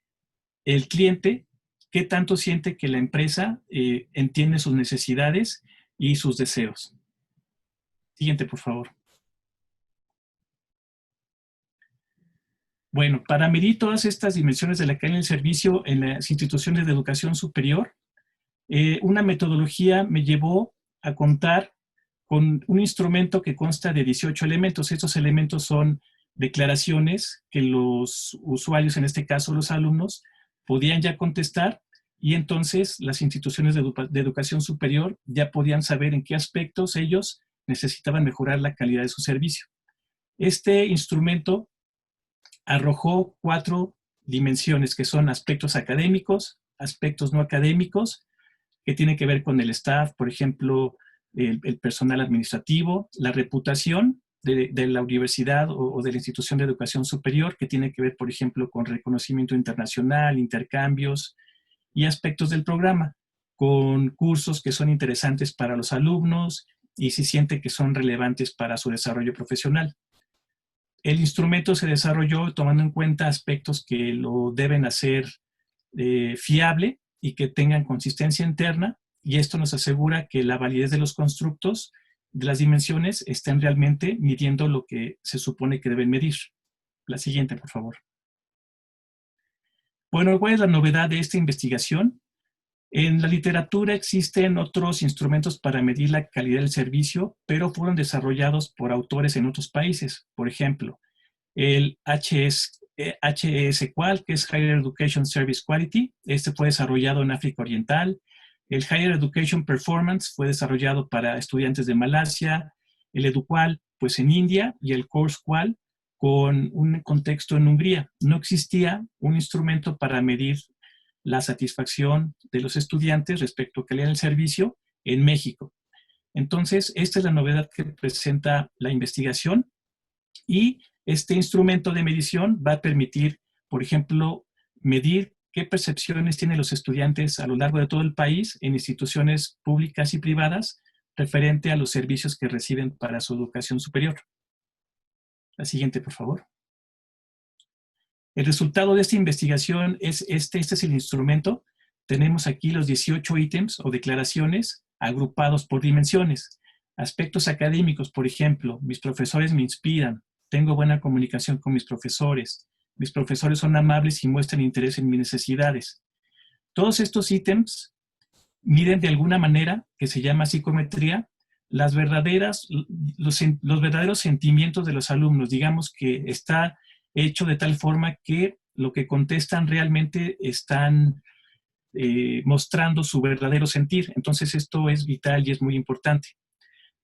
el cliente, qué tanto siente que la empresa entiende sus necesidades y sus deseos. Siguiente, por favor. Bueno, para medir todas estas dimensiones de la calidad del servicio en las instituciones de educación superior, una metodología me llevó a contar con un instrumento que consta de 18 elementos. Estos elementos son declaraciones que los usuarios, en este caso los alumnos, podían ya contestar y entonces las instituciones de educación superior ya podían saber en qué aspectos ellos necesitaban mejorar la calidad de su servicio. Este instrumento arrojó 4 dimensiones que son aspectos académicos, aspectos no académicos, que tienen que ver con el staff, por ejemplo, el personal administrativo, la reputación de la universidad o de la institución de educación superior, que tiene que ver, por ejemplo, con reconocimiento internacional, intercambios y aspectos del programa, con cursos que son interesantes para los alumnos y si siente que son relevantes para su desarrollo profesional. El instrumento se desarrolló tomando en cuenta aspectos que lo deben hacer fiable y que tengan consistencia interna, y esto nos asegura que la validez de los constructos, de las dimensiones, estén realmente midiendo lo que se supone que deben medir. La siguiente, por favor. Bueno, ¿cuál es la novedad de esta investigación? En la literatura existen otros instrumentos para medir la calidad del servicio, pero fueron desarrollados por autores en otros países. Por ejemplo, el HES-QAL, que es Higher Education Service Quality. Este fue desarrollado en África Oriental. El Higher Education Performance fue desarrollado para estudiantes de Malasia. El EduQual, pues en India. Y el CourseQual, con un contexto en Hungría. No existía un instrumento para medir la satisfacción de los estudiantes respecto a calidad del servicio en México. Entonces, esta es la novedad que presenta la investigación y este instrumento de medición va a permitir, por ejemplo, medir qué percepciones tienen los estudiantes a lo largo de todo el país en instituciones públicas y privadas referente a los servicios que reciben para su educación superior. La siguiente, por favor. El resultado de esta investigación es este es el instrumento. Tenemos aquí los 18 ítems o declaraciones agrupados por dimensiones. Aspectos académicos, por ejemplo, mis profesores me inspiran, tengo buena comunicación con mis profesores son amables y muestran interés en mis necesidades. Todos estos ítems miden de alguna manera, que se llama psicometría, los verdaderos sentimientos de los alumnos. Digamos que está hecho de tal forma que lo que contestan realmente están mostrando su verdadero sentir. Entonces esto es vital y es muy importante.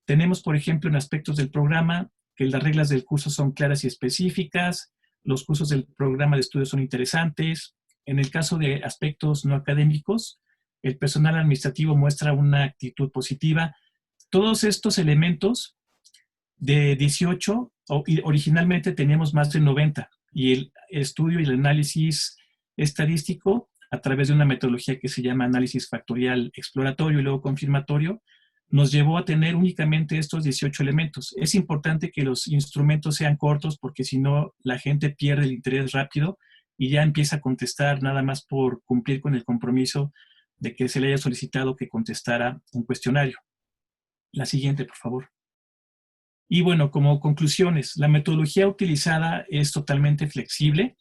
Tenemos, por ejemplo, en aspectos del programa, que las reglas del curso son claras y específicas, los cursos del programa de estudio son interesantes. En el caso de aspectos no académicos, el personal administrativo muestra una actitud positiva. Todos estos elementos de 18, originalmente teníamos más de 90, y el estudio y el análisis estadístico, a través de una metodología que se llama análisis factorial exploratorio y luego confirmatorio, nos llevó a tener únicamente estos 18 elementos. Es importante que los instrumentos sean cortos, porque si no, la gente pierde el interés rápido y ya empieza a contestar nada más por cumplir con el compromiso de que se le haya solicitado que contestara un cuestionario. La siguiente, por favor. Y bueno, como conclusiones, la metodología utilizada es totalmente flexible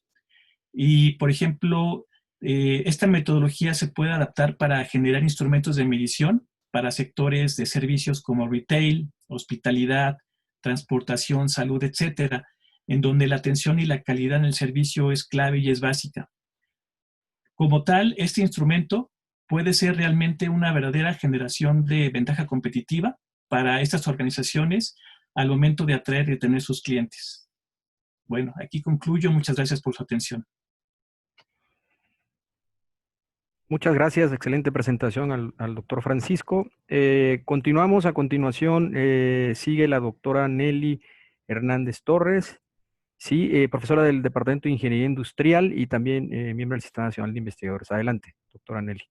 y, por ejemplo, esta metodología se puede adaptar para generar instrumentos de medición para sectores de servicios como retail, hospitalidad, transportación, salud, etcétera, en donde la atención y la calidad en el servicio es clave y es básica. Como tal, este instrumento puede ser realmente una verdadera generación de ventaja competitiva para estas organizaciones al momento de atraer y retener sus clientes. Bueno, aquí concluyo. Muchas gracias por su atención. Muchas gracias, excelente presentación al doctor Francisco. Continuamos, a continuación sigue la doctora Nelly Hernández Torres, sí, profesora del Departamento de Ingeniería Industrial y también miembro del Sistema Nacional de Investigadores. Adelante, doctora Nelly.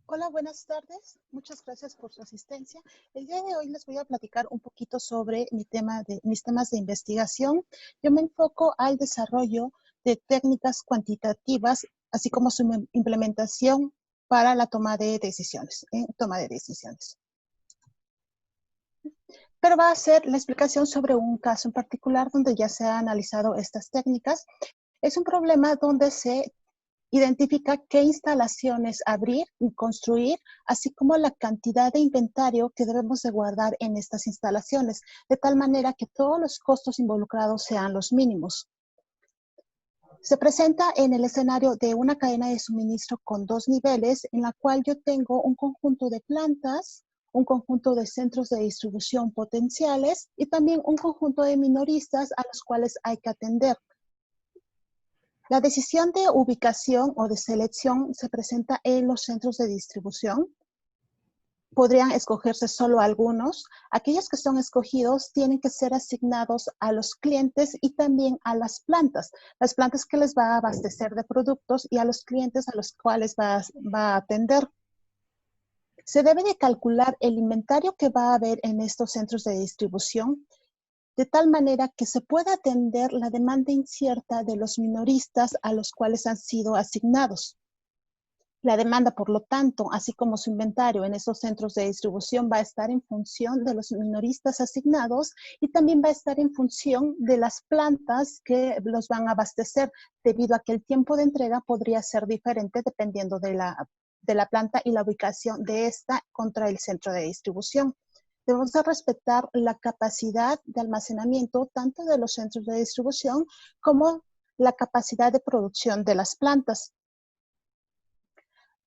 Hola, buenas tardes. Muchas gracias por su asistencia. El día de hoy les voy a platicar un poquito sobre mis temas de investigación. Yo me enfoco al desarrollo de técnicas cuantitativas, así como su implementación para la toma de decisiones. Pero va a ser la explicación sobre un caso en particular donde ya se han analizado estas técnicas. Es un problema donde se identifica qué instalaciones abrir y construir, así como la cantidad de inventario que debemos de guardar en estas instalaciones, de tal manera que todos los costos involucrados sean los mínimos. Se presenta en el escenario de una cadena de suministro con 2 niveles, en la cual yo tengo un conjunto de plantas, un conjunto de centros de distribución potenciales y también un conjunto de minoristas a los cuales hay que atender. La decisión de ubicación o de selección se presenta en los centros de distribución. Podrían escogerse solo algunos. Aquellos que son escogidos tienen que ser asignados a los clientes y también a las plantas que les va a abastecer de productos y a los clientes a los cuales va a atender. Se debe de calcular el inventario que va a haber en estos centros de distribución, de tal manera que se pueda atender la demanda incierta de los minoristas a los cuales han sido asignados. La demanda, por lo tanto, así como su inventario en esos centros de distribución va a estar en función de los minoristas asignados y también va a estar en función de las plantas que los van a abastecer, debido a que el tiempo de entrega podría ser diferente dependiendo de la planta y la ubicación de esta contra el centro de distribución. Debemos de respetar la capacidad de almacenamiento tanto de los centros de distribución como la capacidad de producción de las plantas.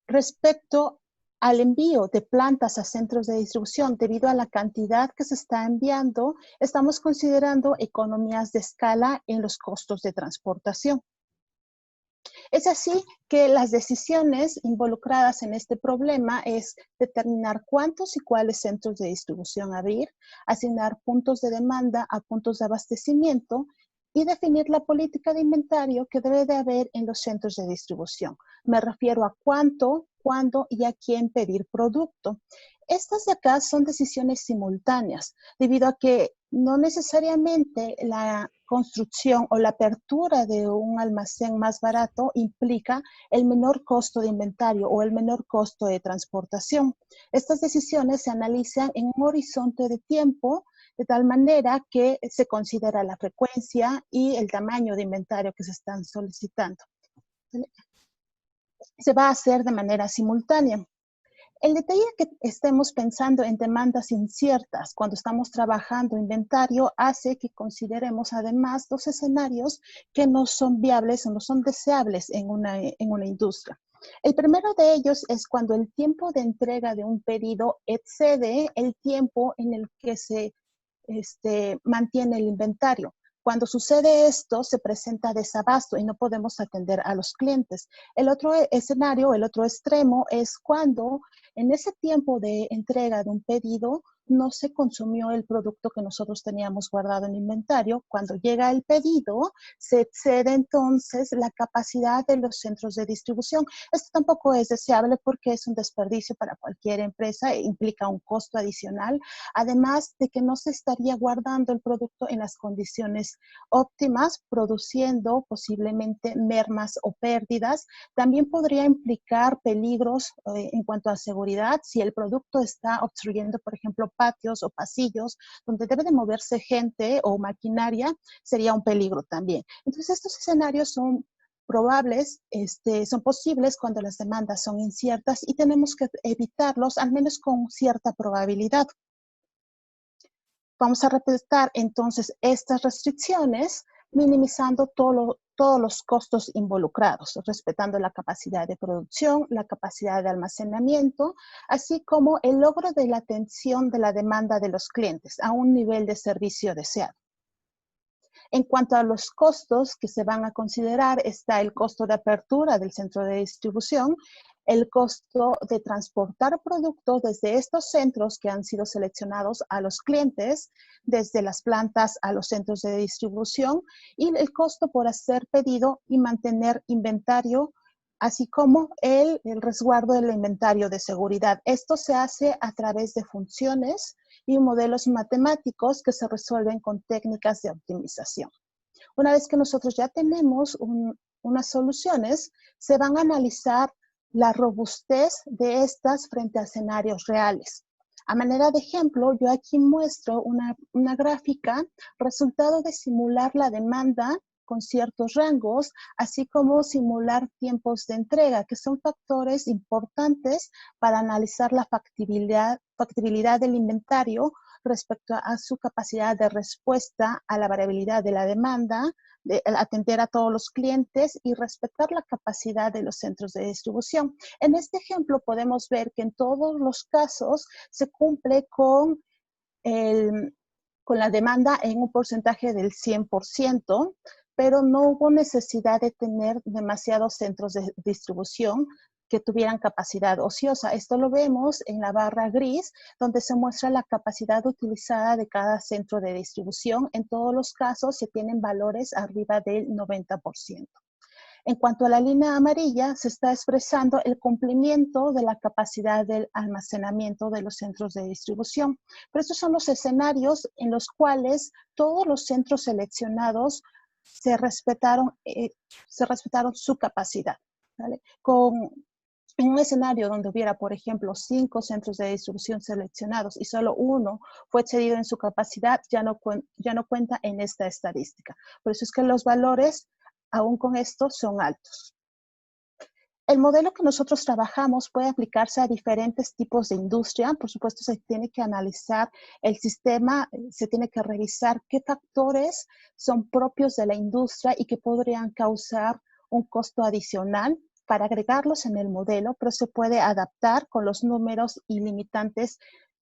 Respecto al envío de plantas a centros de distribución, debido a la cantidad que se está enviando, estamos considerando economías de escala en los costos de transportación. Es así que las decisiones involucradas en este problema es determinar cuántos y cuáles centros de distribución abrir, asignar puntos de demanda a puntos de abastecimiento y definir la política de inventario que debe de haber en los centros de distribución. Me refiero a cuánto, cuándo y a quién pedir producto. Estas de acá son decisiones simultáneas, debido a que no necesariamente la construcción o la apertura de un almacén más barato implica el menor costo de inventario o el menor costo de transportación. Estas decisiones se analizan en un horizonte de tiempo de tal manera que se considera la frecuencia y el tamaño de inventario que se están solicitando. Se va a hacer de manera simultánea. El detalle que estemos pensando en demandas inciertas cuando estamos trabajando inventario hace que consideremos además 2 escenarios que no son viables o no son deseables en una industria. El primero de ellos es cuando el tiempo de entrega de un pedido excede el tiempo en el que se mantiene el inventario. Cuando sucede esto, se presenta desabasto y no podemos atender a los clientes. El otro escenario, el otro extremo, es cuando en ese tiempo de entrega de un pedido no se consumió el producto que nosotros teníamos guardado en inventario. Cuando llega el pedido, se excede entonces la capacidad de los centros de distribución. Esto tampoco es deseable porque es un desperdicio para cualquier empresa e implica un costo adicional, además de que no se estaría guardando el producto en las condiciones óptimas, produciendo posiblemente mermas o pérdidas. También podría implicar peligros en cuanto a seguridad si el producto está obstruyendo, por ejemplo, patios o pasillos donde debe de moverse gente o maquinaria, sería un peligro también. Entonces, estos escenarios son probables, son posibles cuando las demandas son inciertas y tenemos que evitarlos al menos con cierta probabilidad. Vamos a respetar entonces estas restricciones, minimizando todos los costos involucrados, respetando la capacidad de producción, la capacidad de almacenamiento, así como el logro de la atención de la demanda de los clientes a un nivel de servicio deseado. En cuanto a los costos que se van a considerar, está el costo de apertura del centro de distribución, el costo de transportar productos desde estos centros que han sido seleccionados a los clientes, desde las plantas a los centros de distribución, y el costo por hacer pedido y mantener inventario, así como el resguardo del inventario de seguridad. Esto se hace a través de funciones y modelos matemáticos que se resuelven con técnicas de optimización. Una vez que nosotros ya tenemos unas soluciones, se van a analizar la robustez de estas frente a escenarios reales. A manera de ejemplo, yo aquí muestro una gráfica, resultado de simular la demanda con ciertos rangos, así como simular tiempos de entrega, que son factores importantes para analizar la factibilidad del inventario respecto a su capacidad de respuesta a la variabilidad de la demanda, de atender a todos los clientes y respetar la capacidad de los centros de distribución. En este ejemplo podemos ver que en todos los casos se cumple con la demanda en un porcentaje del 100%, pero no hubo necesidad de tener demasiados centros de distribución que tuvieran capacidad ociosa. Esto lo vemos en la barra gris, donde se muestra la capacidad utilizada de cada centro de distribución. En todos los casos se tienen valores arriba del 90%. En cuanto a la línea amarilla, se está expresando el cumplimiento de la capacidad del almacenamiento de los centros de distribución. Pero estos son los escenarios en los cuales todos los centros seleccionados se respetaron su capacidad, ¿vale? En un escenario donde hubiera, por ejemplo, 5 centros de distribución seleccionados y solo uno fue excedido en su capacidad, ya no cuenta en esta estadística. Por eso es que los valores, aún con esto, son altos. El modelo que nosotros trabajamos puede aplicarse a diferentes tipos de industria. Por supuesto, se tiene que analizar el sistema, se tiene que revisar qué factores son propios de la industria y que podrían causar un costo adicional para agregarlos en el modelo, pero se puede adaptar con los números y limitantes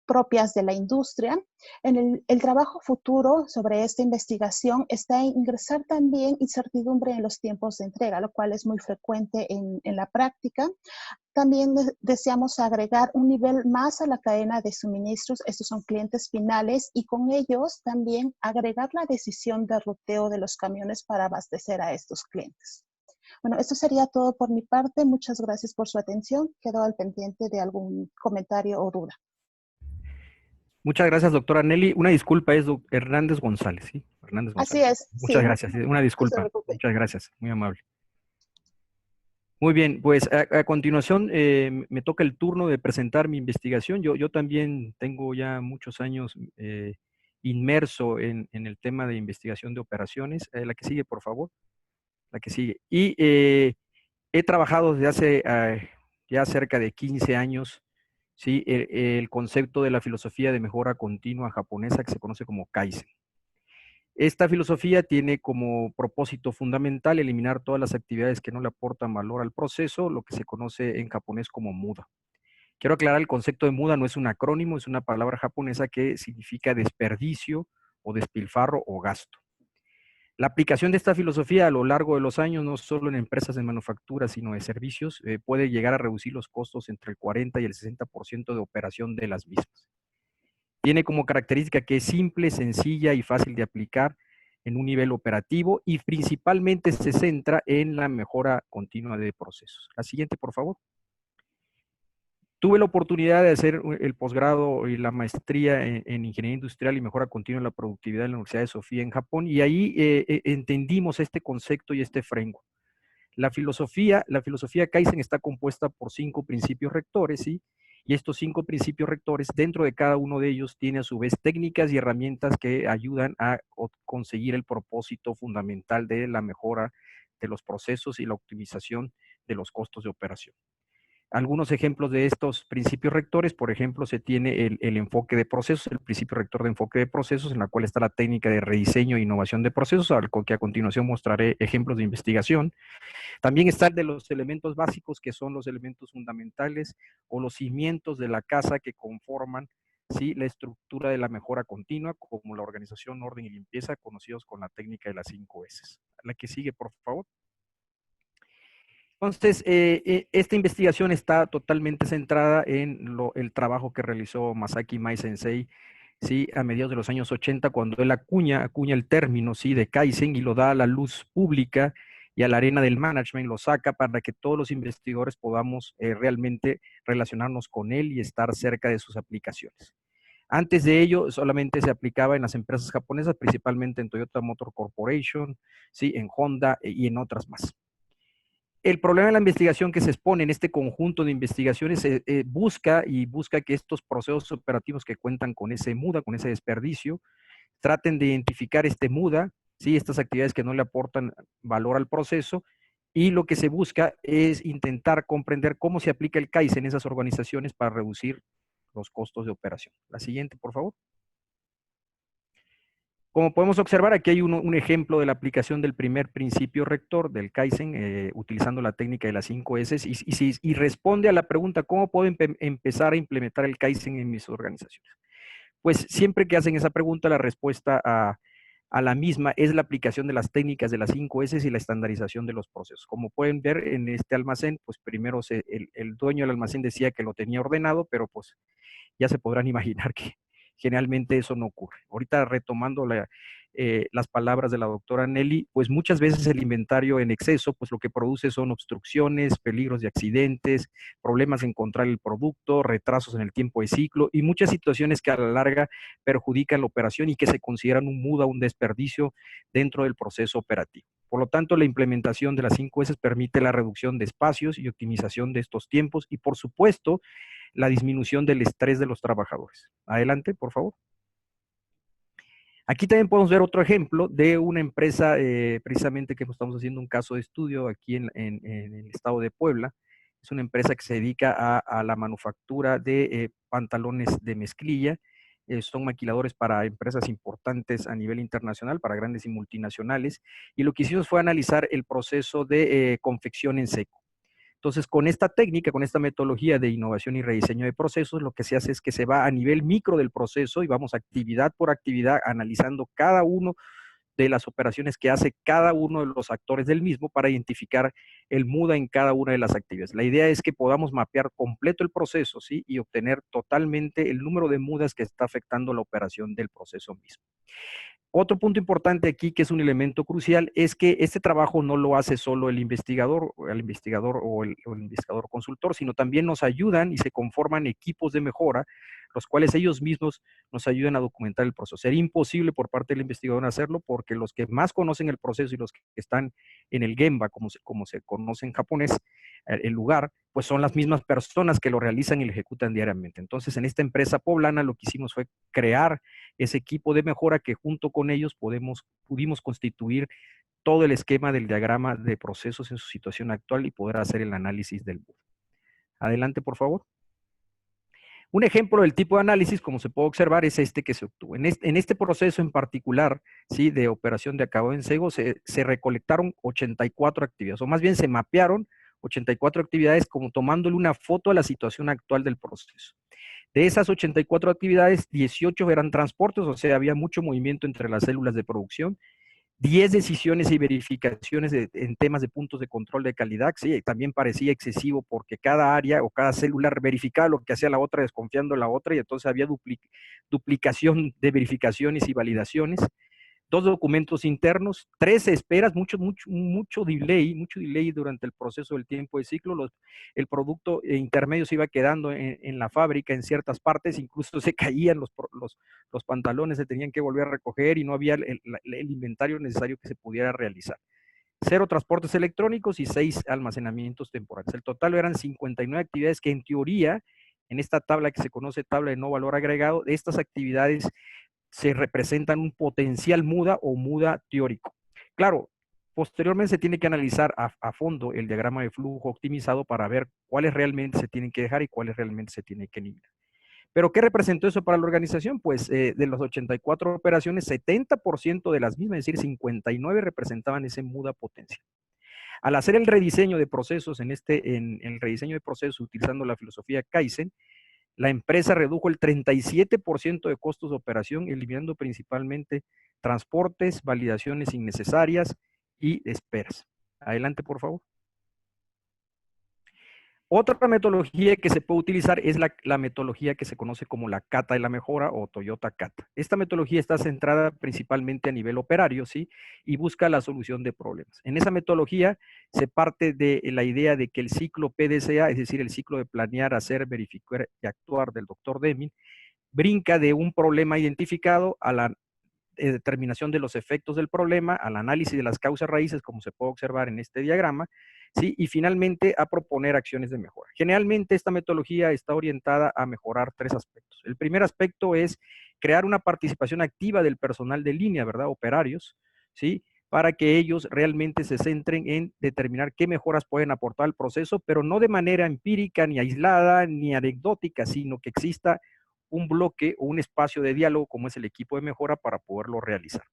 propias de la industria. En el trabajo futuro sobre esta investigación está en ingresar también incertidumbre en los tiempos de entrega, lo cual es muy frecuente en la práctica. También deseamos agregar un nivel más a la cadena de suministros, estos son clientes finales, y con ellos también agregar la decisión de ruteo de los camiones para abastecer a estos clientes. Bueno, esto sería todo por mi parte. Muchas gracias por su atención. Quedo al pendiente de algún comentario o duda. Muchas gracias, doctora Nelly. Una disculpa, es Hernández González, ¿sí? Hernández González. Así es. Muchas sí. gracias. Una disculpa. No se preocupe. Muchas gracias. Muy amable. Muy bien, pues a continuación me toca el turno de presentar mi investigación. Yo también tengo ya muchos años inmerso en el tema de investigación de operaciones. La que sigue, por favor. La que sigue. Y he trabajado desde hace ya cerca de 15 años, ¿sí? El concepto de la filosofía de mejora continua japonesa que se conoce como Kaizen. Esta filosofía tiene como propósito fundamental eliminar todas las actividades que no le aportan valor al proceso, lo que se conoce en japonés como muda. Quiero aclarar, el concepto de muda no es un acrónimo, es una palabra japonesa que significa desperdicio o despilfarro o gasto. La aplicación de esta filosofía a lo largo de los años, no solo en empresas de manufactura, sino de servicios, puede llegar a reducir los costos entre el 40 y el 60% de operación de las mismas. Tiene como característica que es simple, sencilla y fácil de aplicar en un nivel operativo y principalmente se centra en la mejora continua de procesos. La siguiente, por favor. Tuve la oportunidad de hacer el posgrado y la maestría en Ingeniería Industrial y Mejora Continua en la Productividad en la Universidad de Sofía en Japón, y ahí entendimos este concepto y este framework. La filosofía Kaizen está compuesta por 5 principios rectores, ¿sí? Y estos 5 principios rectores, dentro de cada uno de ellos, tiene a su vez técnicas y herramientas que ayudan a conseguir el propósito fundamental de la mejora de los procesos y la optimización de los costos de operación. Algunos ejemplos de estos principios rectores, por ejemplo, se tiene el enfoque de procesos, el principio rector de enfoque de procesos, en la cual está la técnica de rediseño e innovación de procesos, al que a continuación mostraré ejemplos de investigación. También está el de los elementos básicos, que son los elementos fundamentales o los cimientos de la casa que conforman, ¿sí?, la estructura de la mejora continua, como la organización, orden y limpieza, conocidos con la técnica de las 5 S. La que sigue, por favor. Entonces, esta investigación está totalmente centrada en el trabajo que realizó Masaki Mai Sensei, ¿sí?, a mediados de los años 80, cuando él acuña el término, ¿sí?, de Kaizen y lo da a la luz pública y a la arena del management, lo saca para que todos los investigadores podamos realmente relacionarnos con él y estar cerca de sus aplicaciones. Antes de ello, solamente se aplicaba en las empresas japonesas, principalmente en Toyota Motor Corporation, ¿sí?, en Honda y en otras más. El problema de la investigación que se expone en este conjunto de investigaciones busca que estos procesos operativos que cuentan con ese muda, con ese desperdicio, traten de identificar este muda, ¿sí?, estas actividades que no le aportan valor al proceso, y lo que se busca es intentar comprender cómo se aplica el Kaizen en esas organizaciones para reducir los costos de operación. La siguiente, por favor. Como podemos observar, aquí hay un ejemplo de la aplicación del primer principio rector del Kaizen, utilizando la técnica de las 5 S, y responde a la pregunta, ¿cómo puedo empezar a implementar el Kaizen en mis organizaciones? Pues siempre que hacen esa pregunta, la respuesta a la misma es la aplicación de las técnicas de las 5 S y la estandarización de los procesos. Como pueden ver en este almacén, pues primero el dueño del almacén decía que lo tenía ordenado, pero pues ya se podrán imaginar que generalmente eso no ocurre. Ahorita retomando las palabras de la doctora Nelly, pues muchas veces el inventario en exceso, pues lo que produce son obstrucciones, peligros de accidentes, problemas en encontrar el producto, retrasos en el tiempo de ciclo y muchas situaciones que a la larga perjudican la operación y que se consideran un muda, un desperdicio dentro del proceso operativo. Por lo tanto, la implementación de las 5 S permite la reducción de espacios y optimización de estos tiempos y, por supuesto, la disminución del estrés de los trabajadores. Adelante, por favor. Aquí también podemos ver otro ejemplo de una empresa, precisamente que estamos haciendo un caso de estudio aquí en el estado de Puebla. Es una empresa que se dedica a la manufactura de pantalones de mezclilla. Son maquiladores para empresas importantes a nivel internacional, para grandes y multinacionales. Y lo que hicimos fue analizar el proceso de confección en seco. Entonces, con esta técnica, con esta metodología de innovación y rediseño de procesos, lo que se hace es que se va a nivel micro del proceso y vamos actividad por actividad analizando cada uno de las operaciones que hace cada uno de los actores del mismo para identificar el muda en cada una de las actividades. La idea es que podamos mapear completo el proceso, ¿sí?, y obtener totalmente el número de mudas que está afectando la operación del proceso mismo. Otro punto importante aquí, que es un elemento crucial, es que este trabajo no lo hace solo el investigador o el investigador consultor, sino también nos ayudan y se conforman equipos de mejora, los cuales ellos mismos nos ayudan a documentar el proceso. Sería imposible por parte del investigador hacerlo porque los que más conocen el proceso y los que están en el Gemba, como se conoce en japonés, el lugar, pues son las mismas personas que lo realizan y lo ejecutan diariamente. Entonces, en esta empresa poblana lo que hicimos fue crear ese equipo de mejora que junto con ellos pudimos constituir todo el esquema del diagrama de procesos en su situación actual y poder hacer el análisis del muda. Adelante, por favor. Un ejemplo del tipo de análisis, como se puede observar, es este que se obtuvo. En este proceso en particular, ¿sí?, de operación de acabado en seco, se recolectaron 84 actividades, o más bien se mapearon 84 actividades como tomándole una foto a la situación actual del proceso. De esas 84 actividades, 18 eran transportes, o sea, había mucho movimiento entre las células de producción. 10 decisiones y verificaciones en temas de puntos de control de calidad. Sí, también parecía excesivo porque cada área o cada célula verificaba lo que hacía la otra, desconfiando de la otra, y entonces había duplicación de verificaciones y validaciones. 2 documentos internos, 13 esperas, mucho delay durante el proceso del tiempo de ciclo. El producto intermedio se iba quedando en la fábrica en ciertas partes, incluso se caían los pantalones, se tenían que volver a recoger y no había el inventario necesario que se pudiera realizar. 0 transportes electrónicos y 6 almacenamientos temporales. El total eran 59 actividades que en teoría, en esta tabla que se conoce tabla de no valor agregado, de estas actividades se representan un potencial muda o muda teórico. Claro, posteriormente se tiene que analizar a fondo el diagrama de flujo optimizado para ver cuáles realmente se tienen que dejar y cuáles realmente se tienen que eliminar. ¿Pero qué representó eso para la organización? Pues de las 84 operaciones, 70% de las mismas, es decir, 59 representaban ese muda potencial. Al hacer el rediseño de procesos, en el rediseño de procesos utilizando la filosofía Kaizen, la empresa redujo el 37% de costos de operación, eliminando principalmente transportes, validaciones innecesarias y esperas. Adelante, por favor. Otra metodología que se puede utilizar es la metodología que se conoce como la Kata de la mejora o Toyota Kata. Esta metodología está centrada principalmente a nivel operario, ¿sí? Y busca la solución de problemas. En esa metodología se parte de la idea de que el ciclo PDCA, es decir, el ciclo de planear, hacer, verificar y actuar del Dr. Deming, brinca de un problema identificado a la determinación de los efectos del problema, al análisis de las causas raíces, como se puede observar en este diagrama, ¿sí? Y finalmente a proponer acciones de mejora. Generalmente esta metodología está orientada a mejorar 3 aspectos. El primer aspecto es crear una participación activa del personal de línea, ¿verdad? Operarios, ¿sí? Para que ellos realmente se centren en determinar qué mejoras pueden aportar al proceso, pero no de manera empírica, ni aislada, ni anecdótica, sino que exista un bloque o un espacio de diálogo como es el equipo de mejora para poderlo realizar.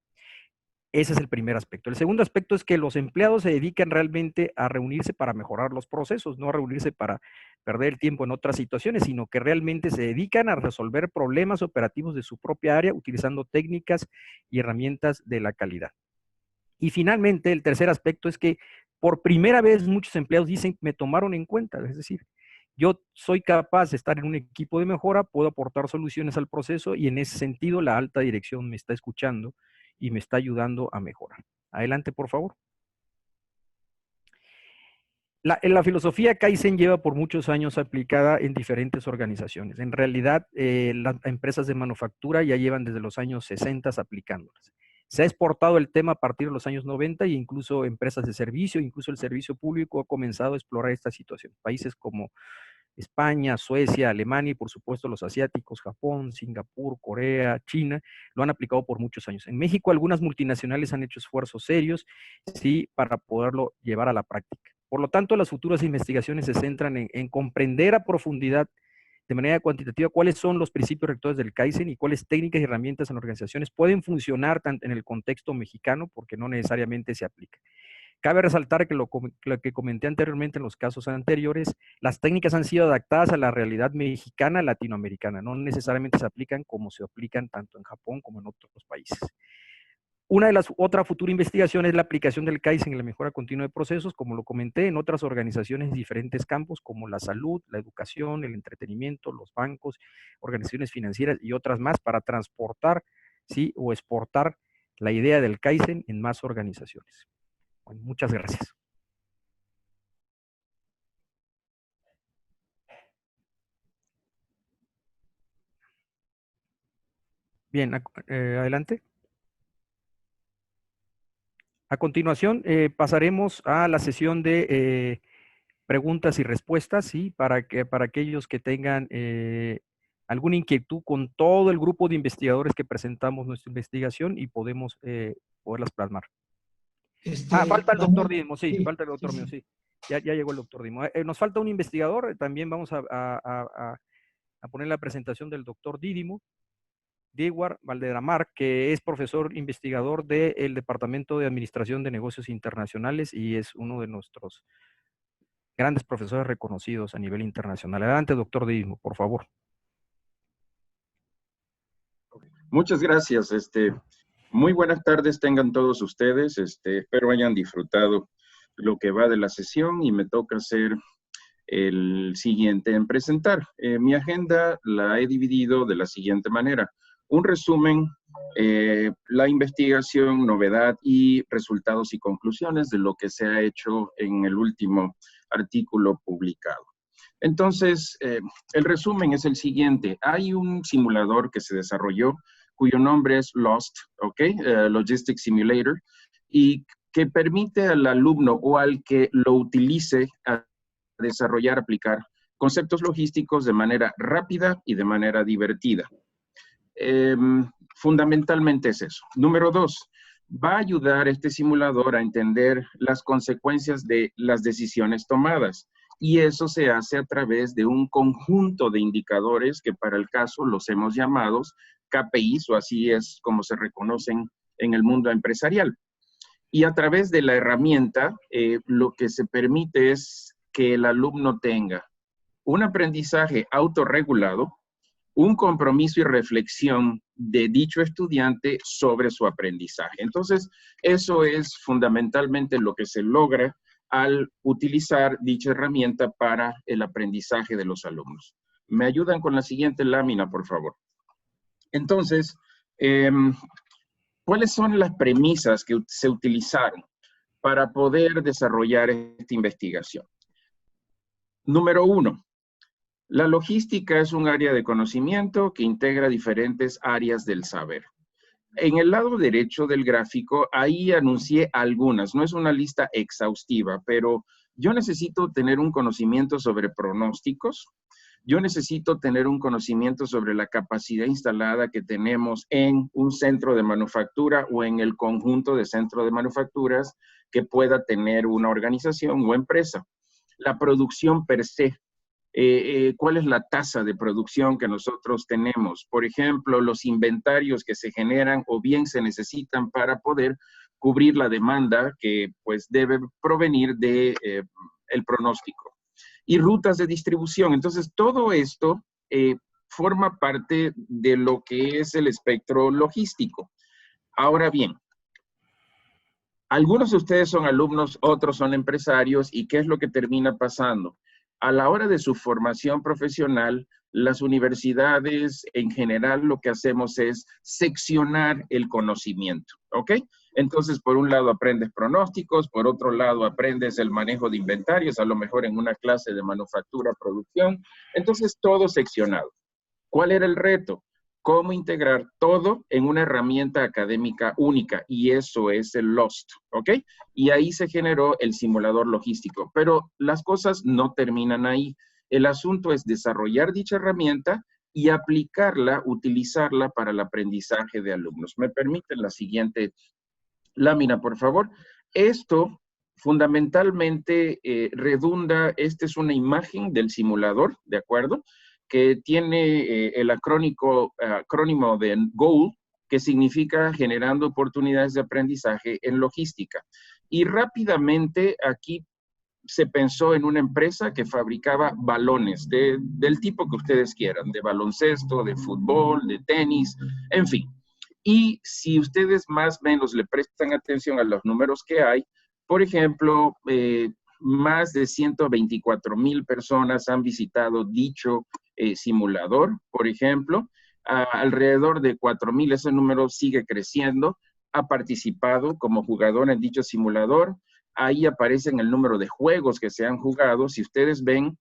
Ese es el primer aspecto. El segundo aspecto es que los empleados se dedican realmente a reunirse para mejorar los procesos, no a reunirse para perder el tiempo en otras situaciones, sino que realmente se dedican a resolver problemas operativos de su propia área utilizando técnicas y herramientas de la calidad. Y finalmente, el tercer aspecto es que por primera vez muchos empleados dicen, me tomaron en cuenta, es decir, yo soy capaz de estar en un equipo de mejora, puedo aportar soluciones al proceso y en ese sentido la alta dirección me está escuchando y me está ayudando a mejorar. Adelante, por favor. La filosofía Kaizen lleva por muchos años aplicada en diferentes organizaciones. En realidad, las empresas de manufactura ya llevan desde los años 60 aplicándolas. Se ha exportado el tema a partir de los años 90 e incluso empresas de servicio, incluso el servicio público ha comenzado a explorar esta situación. Países como España, Suecia, Alemania y por supuesto los asiáticos, Japón, Singapur, Corea, China, lo han aplicado por muchos años. En México algunas multinacionales han hecho esfuerzos serios, sí, para poderlo llevar a la práctica. Por lo tanto, las futuras investigaciones se centran en comprender a profundidad de manera cuantitativa cuáles son los principios rectores del Kaizen y cuáles técnicas y herramientas en organizaciones pueden funcionar tanto en el contexto mexicano, porque no necesariamente se aplica. Cabe resaltar que lo que comenté anteriormente en los casos anteriores, las técnicas han sido adaptadas a la realidad mexicana, latinoamericana, no necesariamente se aplican como se aplican tanto en Japón como en otros países. Una de las otras futuras investigaciones es la aplicación del Kaizen en la mejora continua de procesos, como lo comenté, en otras organizaciones de diferentes campos, como la salud, la educación, el entretenimiento, los bancos, organizaciones financieras y otras más, para transportar, ¿sí?, o exportar la idea del Kaizen en más organizaciones. Bueno, muchas gracias. Bien, adelante. A continuación, pasaremos a la sesión de preguntas y respuestas, ¿sí? Para aquellos que tengan alguna inquietud con todo el grupo de investigadores que presentamos nuestra investigación y podemos poderlas plasmar. Falta el doctor Didimo, sí, falta el doctor mío, sí. Ya llegó el doctor Didimo. Nos falta un investigador, también vamos a poner la presentación del doctor Didimo, Dewar Valderamar, que es profesor investigador del Departamento de Administración de Negocios Internacionales y es uno de nuestros grandes profesores reconocidos a nivel internacional. Adelante, doctor Didimo, por favor. Muchas gracias. Muy buenas tardes tengan todos ustedes. Espero hayan disfrutado lo que va de la sesión y me toca ser el siguiente en presentar. Mi agenda la he dividido de la siguiente manera. Un resumen, la investigación, novedad y resultados y conclusiones de lo que se ha hecho en el último artículo publicado. Entonces, el resumen es el siguiente. Hay un simulador que se desarrolló cuyo nombre es LOST, ¿ok? Logistics Simulator, y que permite al alumno o al que lo utilice a desarrollar, aplicar conceptos logísticos de manera rápida y de manera divertida. Fundamentalmente es eso. Número 2, va a ayudar este simulador a entender las consecuencias de las decisiones tomadas. Y eso se hace a través de un conjunto de indicadores que para el caso los hemos llamados KPIs, o así es como se reconocen en el mundo empresarial. Y a través de la herramienta, lo que se permite es que el alumno tenga un aprendizaje autorregulado, un compromiso y reflexión de dicho estudiante sobre su aprendizaje. Entonces, eso es fundamentalmente lo que se logra al utilizar dicha herramienta para el aprendizaje de los alumnos. ¿Me ayudan con la siguiente lámina, por favor? Entonces, ¿cuáles son las premisas que se utilizaron para poder desarrollar esta investigación? Número 1, la logística es un área de conocimiento que integra diferentes áreas del saber. En el lado derecho del gráfico, ahí anuncié algunas, no es una lista exhaustiva, pero yo necesito tener un conocimiento sobre pronósticos, yo necesito tener un conocimiento sobre la capacidad instalada que tenemos en un centro de manufactura o en el conjunto de centros de manufacturas que pueda tener una organización o empresa. La producción per se. ¿Cuál es la tasa de producción que nosotros tenemos? Por ejemplo, los inventarios que se generan o bien se necesitan para poder cubrir la demanda que pues debe provenir de el pronóstico. Y rutas de distribución. Entonces, todo esto forma parte de lo que es el espectro logístico. Ahora bien, algunos de ustedes son alumnos, otros son empresarios, ¿y qué es lo que termina pasando? A la hora de su formación profesional, las universidades en general lo que hacemos es seccionar el conocimiento, ¿ok? Entonces, por un lado aprendes pronósticos, por otro lado aprendes el manejo de inventarios, a lo mejor en una clase de manufactura, producción. Entonces, todo seccionado. ¿Cuál era el reto? Cómo integrar todo en una herramienta académica única, y eso es el LOST, ¿ok? Y ahí se generó el simulador logístico, pero las cosas no terminan ahí. El asunto es desarrollar dicha herramienta y aplicarla, utilizarla para el aprendizaje de alumnos. ¿Me permiten la siguiente lámina, por favor? Esto fundamentalmente redunda, esta es una imagen del simulador, ¿de acuerdo?, que tiene el acrónimo de GOAL, que significa generando oportunidades de aprendizaje en logística. Y rápidamente aquí se pensó en una empresa que fabricaba balones del tipo que ustedes quieran, de baloncesto, de fútbol, de tenis, en fin. Y si ustedes más o menos le prestan atención a los números que hay, por ejemplo, más de 124,000 personas han visitado dicho simulador, por ejemplo. Alrededor de 4,000, ese número sigue creciendo, ha participado como jugador en dicho simulador. Ahí aparecen el número de juegos que se han jugado. Si ustedes ven,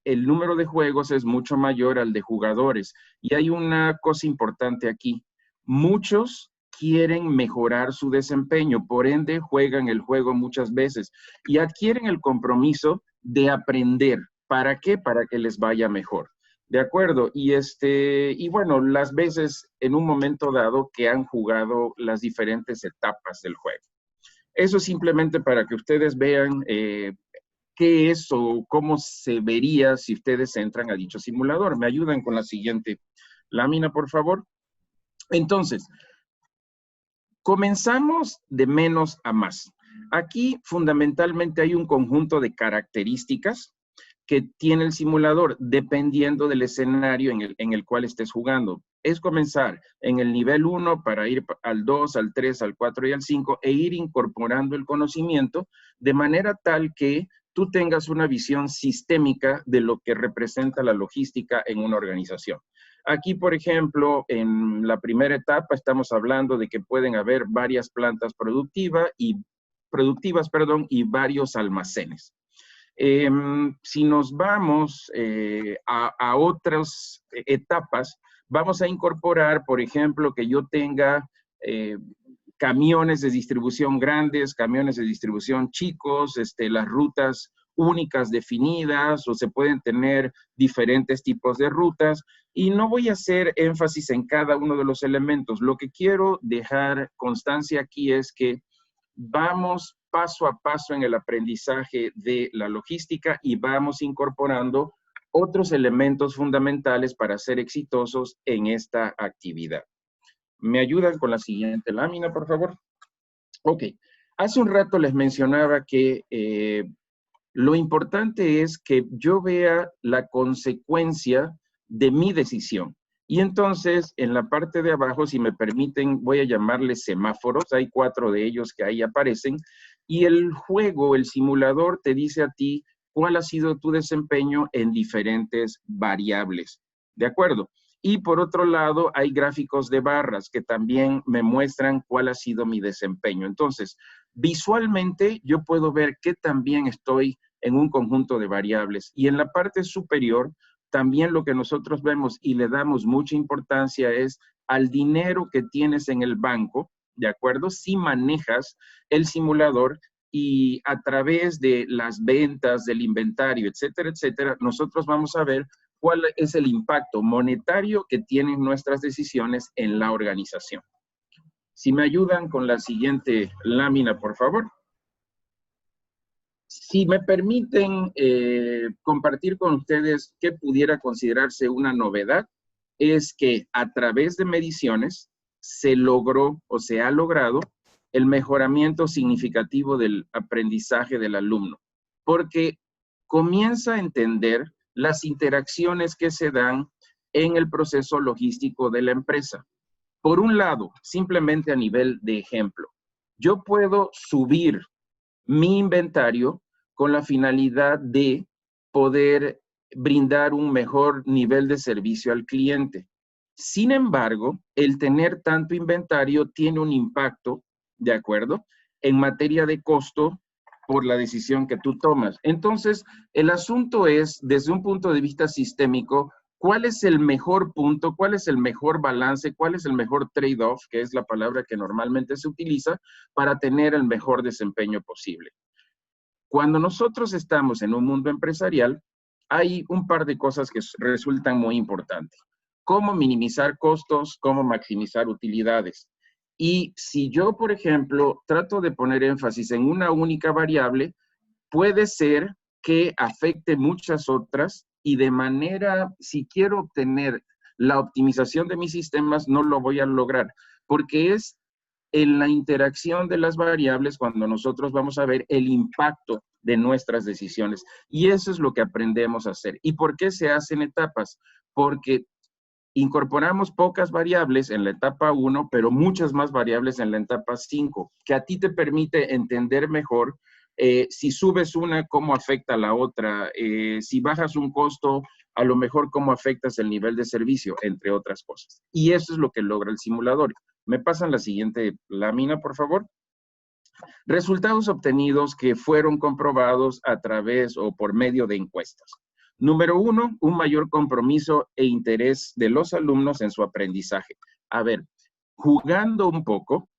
el número de juegos es mucho mayor al de jugadores. Y hay una cosa importante aquí. Muchos quieren mejorar su desempeño, por ende juegan el juego muchas veces y adquieren el compromiso de aprender. ¿Para qué? Para que les vaya mejor. ¿De acuerdo? Y bueno, las veces en un momento dado que han jugado las diferentes etapas del juego. Eso simplemente para que ustedes vean qué es o cómo se vería si ustedes entran a dicho simulador. ¿Me ayudan con la siguiente lámina, por favor? Entonces, comenzamos de menos a más. Aquí fundamentalmente hay un conjunto de características que tiene el simulador, dependiendo del escenario en el cual estés jugando. Es comenzar en el nivel 1 para ir al 2, al 3, al 4 y al 5 e ir incorporando el conocimiento de manera tal que tú tengas una visión sistémica de lo que representa la logística en una organización. Aquí, por ejemplo, en la primera etapa estamos hablando de que pueden haber varias plantas productivas y varios almacenes. Si nos vamos a otras etapas, vamos a incorporar, por ejemplo, que yo tenga camiones de distribución grandes, camiones de distribución chicos, las rutas únicas definidas, o se pueden tener diferentes tipos de rutas, y no voy a hacer énfasis en cada uno de los elementos. Lo que quiero dejar constancia aquí es que vamos paso a paso en el aprendizaje de la logística y vamos incorporando otros elementos fundamentales para ser exitosos en esta actividad. ¿Me ayudan con la siguiente lámina, por favor? Ok. Hace un rato les mencionaba que lo importante es que yo vea la consecuencia de mi decisión. Y entonces, en la parte de abajo, si me permiten, voy a llamarles semáforos. Hay 4 de ellos que ahí aparecen. Y el juego, el simulador, te dice a ti cuál ha sido tu desempeño en diferentes variables. ¿De acuerdo? Y por otro lado, hay gráficos de barras que también me muestran cuál ha sido mi desempeño. Entonces, visualmente, yo puedo ver que también estoy en un conjunto de variables. Y en la parte superior, también lo que nosotros vemos y le damos mucha importancia es al dinero que tienes en el banco, ¿de acuerdo? Si manejas el simulador y a través de las ventas, del inventario, etcétera, nosotros vamos a ver cuál es el impacto monetario que tienen nuestras decisiones en la organización. Si me ayudan con la siguiente lámina, por favor. Si me permiten compartir con ustedes qué pudiera considerarse una novedad, es que a través de mediciones se logró o se ha logrado el mejoramiento significativo del aprendizaje del alumno, porque comienza a entender las interacciones que se dan en el proceso logístico de la empresa. Por un lado, simplemente a nivel de ejemplo, yo puedo subir mi inventario con la finalidad de poder brindar un mejor nivel de servicio al cliente. Sin embargo, el tener tanto inventario tiene un impacto, ¿de acuerdo?, en materia de costo por la decisión que tú tomas. Entonces, el asunto es, desde un punto de vista sistémico, ¿cuál es el mejor punto? ¿Cuál es el mejor balance? ¿Cuál es el mejor trade-off? Que es la palabra que normalmente se utiliza para tener el mejor desempeño posible. Cuando nosotros estamos en un mundo empresarial, hay un par de cosas que resultan muy importantes. Cómo minimizar costos, cómo maximizar utilidades. Y si yo, por ejemplo, trato de poner énfasis en una única variable, puede ser que afecte muchas otras y de manera, si quiero obtener la optimización de mis sistemas, no lo voy a lograr, porque es en la interacción de las variables cuando nosotros vamos a ver el impacto de nuestras decisiones. Y eso es lo que aprendemos a hacer. ¿Y por qué se hacen etapas? Porque incorporamos pocas variables en la etapa 1, pero muchas más variables en la etapa 5, que a ti te permite entender mejor si subes una, cómo afecta a la otra, si bajas un costo, a lo mejor cómo afectas el nivel de servicio, entre otras cosas. Y eso es lo que logra el simulador. ¿Me pasan la siguiente lámina, por favor? Resultados obtenidos que fueron comprobados a través o por medio de encuestas. Número 1, un mayor compromiso e interés de los alumnos en su aprendizaje. A ver, jugando un poco,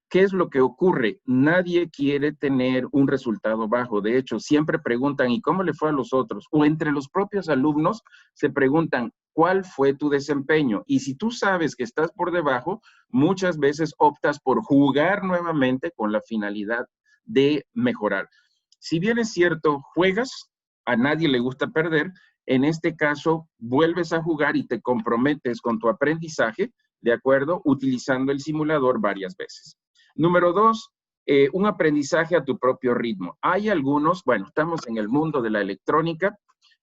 ¿qué es lo que ocurre? Nadie quiere tener un resultado bajo. De hecho, siempre preguntan, ¿y cómo le fue a los otros? O entre los propios alumnos se preguntan, ¿cuál fue tu desempeño? Y si tú sabes que estás por debajo, muchas veces optas por jugar nuevamente con la finalidad de mejorar. Si bien es cierto, juegas, a nadie le gusta perder, en este caso vuelves a jugar y te comprometes con tu aprendizaje, ¿de acuerdo? Utilizando el simulador varias veces. Número 2, un aprendizaje a tu propio ritmo. Hay algunos, bueno, estamos en el mundo de la electrónica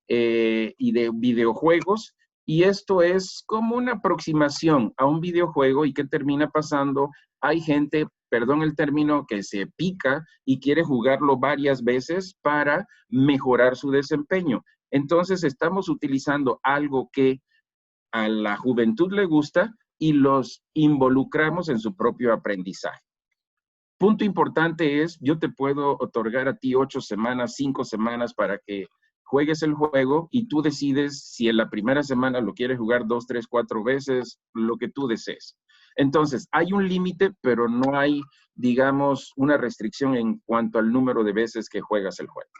y de videojuegos. Y esto es como una aproximación a un videojuego. ¿Y qué termina pasando? Hay gente, perdón el término, que se pica y quiere jugarlo varias veces para mejorar su desempeño. Entonces estamos utilizando algo que a la juventud le gusta y los involucramos en su propio aprendizaje. Punto importante es, yo te puedo otorgar a ti 8 semanas, 5 semanas para que juegues el juego y tú decides si en la primera semana lo quieres jugar 2, 3, 4 veces, lo que tú desees. Entonces, hay un límite, pero no hay, digamos, una restricción en cuanto al número de veces que juegas el juego.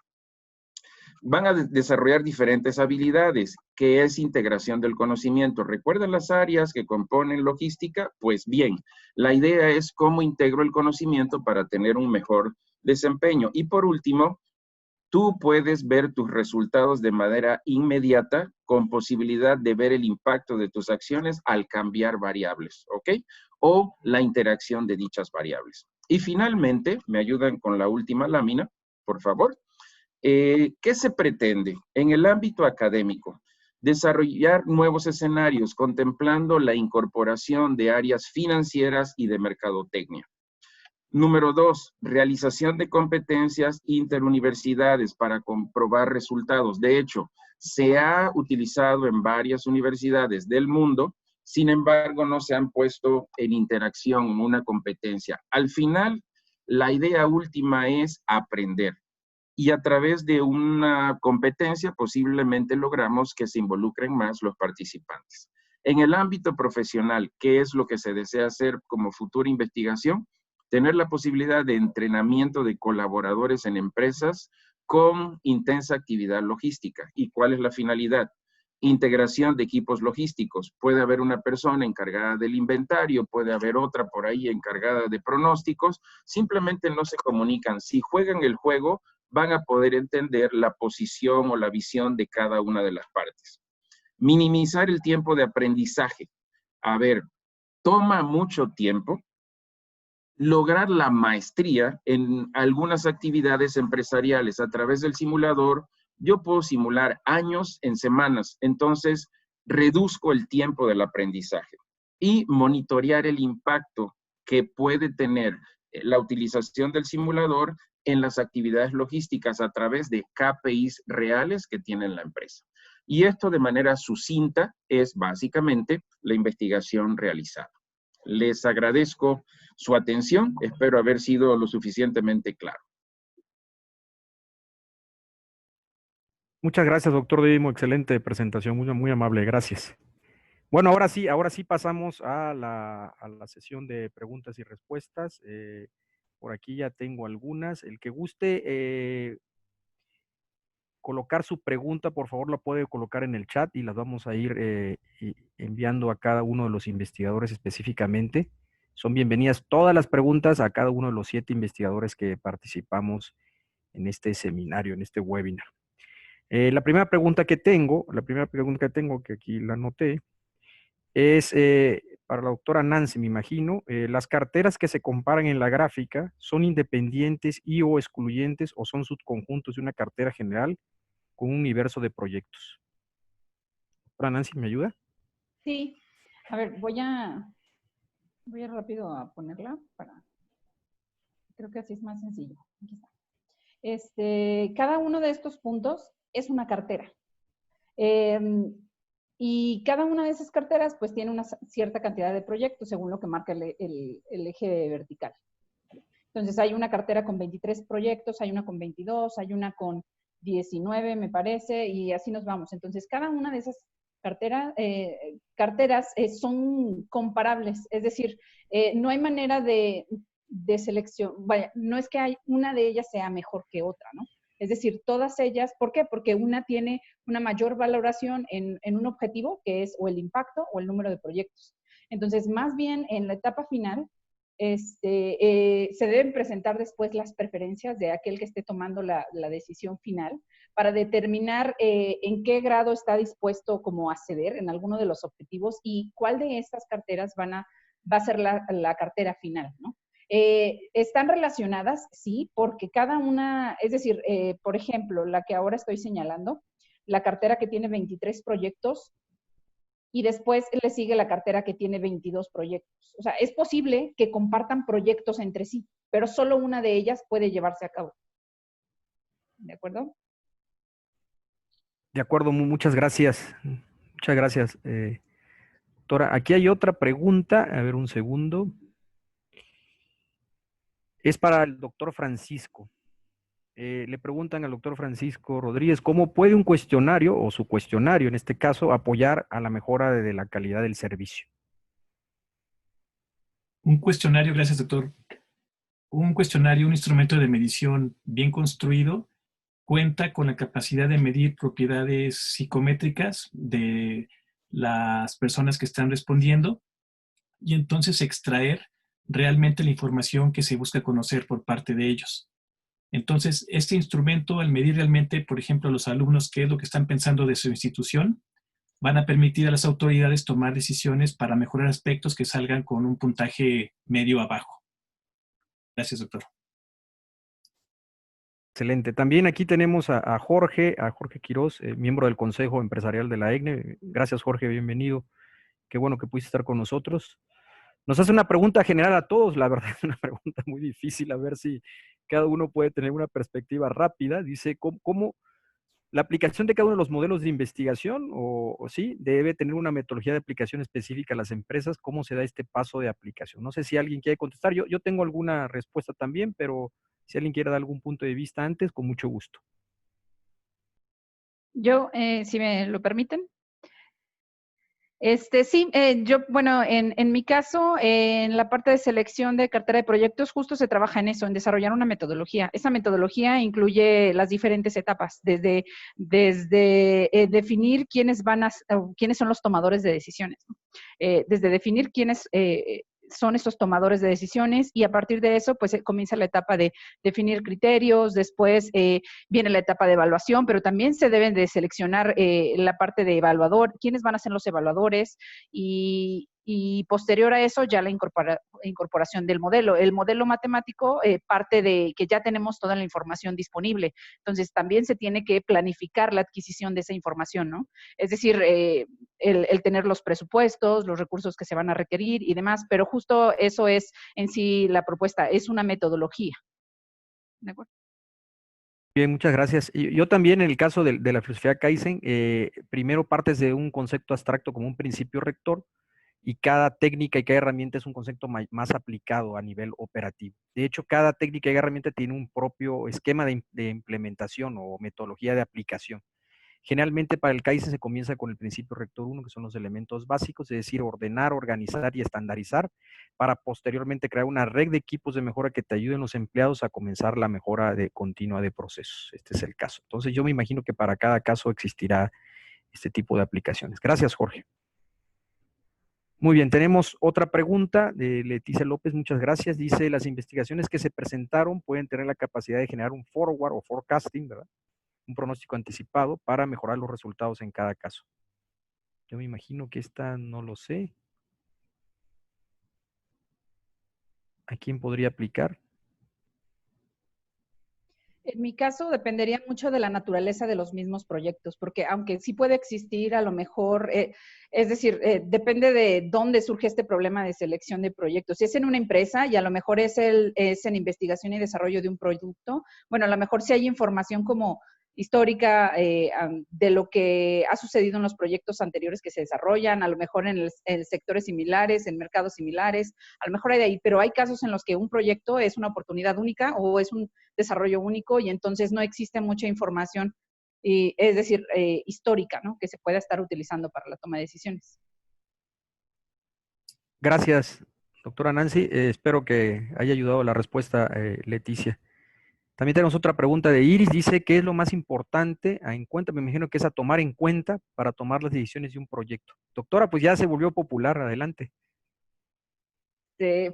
Van a desarrollar diferentes habilidades, que es integración del conocimiento. ¿Recuerdan las áreas que componen logística? Pues bien, la idea es cómo integro el conocimiento para tener un mejor desempeño. Y por último, tú puedes ver tus resultados de manera inmediata con posibilidad de ver el impacto de tus acciones al cambiar variables, ¿ok? O la interacción de dichas variables. Y finalmente, me ayudan con la última lámina, por favor. ¿Qué se pretende? En el ámbito académico, desarrollar nuevos escenarios contemplando la incorporación de áreas financieras y de mercadotecnia. Número 2, realización de competencias interuniversidades para comprobar resultados. De hecho, se ha utilizado en varias universidades del mundo, sin embargo, no se han puesto en interacción en una competencia. Al final, la idea última es aprender. Y a través de una competencia posiblemente logramos que se involucren más los participantes. En el ámbito profesional, ¿qué es lo que se desea hacer como futura investigación? Tener la posibilidad de entrenamiento de colaboradores en empresas con intensa actividad logística. ¿Y cuál es la finalidad? Integración de equipos logísticos. Puede haber una persona encargada del inventario, puede haber otra por ahí encargada de pronósticos. Simplemente no se comunican. Si juegan el juego, van a poder entender la posición o la visión de cada una de las partes. Minimizar el tiempo de aprendizaje. A ver, toma mucho tiempo lograr la maestría en algunas actividades empresariales. A través del simulador, yo puedo simular años en semanas. Entonces, reduzco el tiempo del aprendizaje. Y monitorear el impacto que puede tener la utilización del simulador en las actividades logísticas a través de KPIs reales que tiene la empresa. Y esto de manera sucinta es básicamente la investigación realizada. Les agradezco su atención. Espero haber sido lo suficientemente claro. Muchas gracias, doctor Didimo. Excelente presentación, muy amable. Gracias. Bueno, ahora sí pasamos a la sesión de preguntas y respuestas. Por aquí ya tengo algunas. El que guste colocar su pregunta, por favor, la puede colocar en el chat y las vamos a ir enviando a cada uno de los investigadores específicamente. Son bienvenidas todas las preguntas a cada uno de los 7 investigadores que participamos en este seminario, en este webinar. La primera pregunta que tengo, que aquí la anoté, es para la doctora Nancy, me imagino. ¿Las carteras que se comparan en la gráfica son independientes y o excluyentes o son subconjuntos de una cartera general con un universo de proyectos? Doctora Nancy, ¿me ayuda? Sí. A ver, voy a rápido a ponerla creo que así es más sencillo. Aquí está. Cada uno de estos puntos es una cartera. Y cada una de esas carteras pues tiene una cierta cantidad de proyectos según lo que marca el eje vertical. Entonces hay una cartera con 23 proyectos, hay una con 22, hay una con 19 me parece, y así nos vamos. Entonces cada una de esas carteras son comparables, es decir, no hay manera de selección, vaya, no es que una de ellas sea mejor que otra, ¿no? Es decir, todas ellas, ¿por qué? Porque una tiene una mayor valoración en un objetivo, que es o el impacto o el número de proyectos. Entonces, más bien en la etapa final, se deben presentar después las preferencias de aquel que esté tomando la decisión final para determinar en qué grado está dispuesto como a ceder en alguno de los objetivos y cuál de estas carteras va a ser la cartera final, ¿no? ¿Están relacionadas? Sí, porque cada una, es decir, por ejemplo, la que ahora estoy señalando, la cartera que tiene 23 proyectos y después le sigue la cartera que tiene 22 proyectos. O sea, es posible que compartan proyectos entre sí, pero solo una de ellas puede llevarse a cabo. ¿De acuerdo? De acuerdo, muchas gracias. Muchas gracias, doctora. Aquí hay otra pregunta. A ver, un segundo. Es para el doctor Francisco. Le preguntan al doctor Francisco Rodríguez, ¿cómo puede un cuestionario, o su cuestionario en este caso, apoyar a la mejora de la calidad del servicio? Un cuestionario, gracias doctor. Un cuestionario, un instrumento de medición bien construido, cuenta con la capacidad de medir propiedades psicométricas de las personas que están respondiendo y entonces extraer realmente la información que se busca conocer por parte de ellos. Entonces, este instrumento, al medir realmente, por ejemplo, a los alumnos qué es lo que están pensando de su institución, van a permitir a las autoridades tomar decisiones para mejorar aspectos que salgan con un puntaje medio a bajo. Gracias, doctor. Excelente. También aquí tenemos a Jorge Quiroz, miembro del Consejo Empresarial de la EGNE. Gracias, Jorge, bienvenido. Qué bueno que pudiste estar con nosotros. Nos hace una pregunta general a todos, la verdad es una pregunta muy difícil, a ver si cada uno puede tener una perspectiva rápida. Dice, ¿cómo la aplicación de cada uno de los modelos de investigación, o sí, debe tener una metodología de aplicación específica a las empresas? ¿Cómo se da este paso de aplicación? No sé si alguien quiere contestar. Yo tengo alguna respuesta también, pero si alguien quiere dar algún punto de vista antes, con mucho gusto. Yo, si me lo permiten. Sí, yo, bueno, en mi caso, en la parte de selección de cartera de proyectos, justo se trabaja en eso, en desarrollar una metodología. Esa metodología incluye las diferentes etapas, desde definir quiénes son los tomadores de decisiones, ¿no? Desde definir quiénes son esos tomadores de decisiones, y a partir de eso, pues comienza la etapa de definir criterios. Después viene la etapa de evaluación, pero también se deben de seleccionar la parte de evaluador, quiénes van a ser los evaluadores, y posterior a eso ya la incorporación del modelo. El modelo matemático parte de que ya tenemos toda la información disponible, entonces también se tiene que planificar la adquisición de esa información, ¿no? Es decir, el tener los presupuestos, los recursos que se van a requerir y demás, pero justo eso es en sí la propuesta, es una metodología. ¿De acuerdo? Bien, muchas gracias. Y yo también, en el caso de la filosofía Kaizen, primero partes de un concepto abstracto como un principio rector, y cada técnica y cada herramienta es un concepto más aplicado a nivel operativo. De hecho, cada técnica y herramienta tiene un propio esquema de implementación o metodología de aplicación. Generalmente para el Kaizen se comienza con el principio rector 1, que son los elementos básicos, es decir, ordenar, organizar y estandarizar, para posteriormente crear una red de equipos de mejora que te ayuden los empleados a comenzar la mejora continua de procesos. Este es el caso. Entonces yo me imagino que para cada caso existirá este tipo de aplicaciones. Gracias, Jorge. Muy bien, tenemos otra pregunta de Leticia López, muchas gracias. Dice, las investigaciones que se presentaron pueden tener la capacidad de generar un forward o forecasting, ¿verdad? Un pronóstico anticipado para mejorar los resultados en cada caso. Yo me imagino que esta no lo sé. ¿A quién podría aplicar? En mi caso, dependería mucho de la naturaleza de los mismos proyectos, porque aunque sí puede existir, a lo mejor, es decir, depende de dónde surge este problema de selección de proyectos. Si es en una empresa y a lo mejor es en investigación y desarrollo de un producto, bueno, a lo mejor sí hay información como histórica de lo que ha sucedido en los proyectos anteriores que se desarrollan, a lo mejor en sectores similares, en mercados similares, a lo mejor hay de ahí, pero hay casos en los que un proyecto es una oportunidad única o es un desarrollo único y entonces no existe mucha información, es decir, histórica, ¿no? Que se pueda estar utilizando para la toma de decisiones. Gracias, doctora Nancy. Espero que haya ayudado la respuesta, Leticia. También tenemos otra pregunta de Iris. Dice, ¿qué es lo más importante en cuenta? Me imagino que es a tomar en cuenta para tomar las decisiones de un proyecto. Doctora, pues ya se volvió popular. Adelante.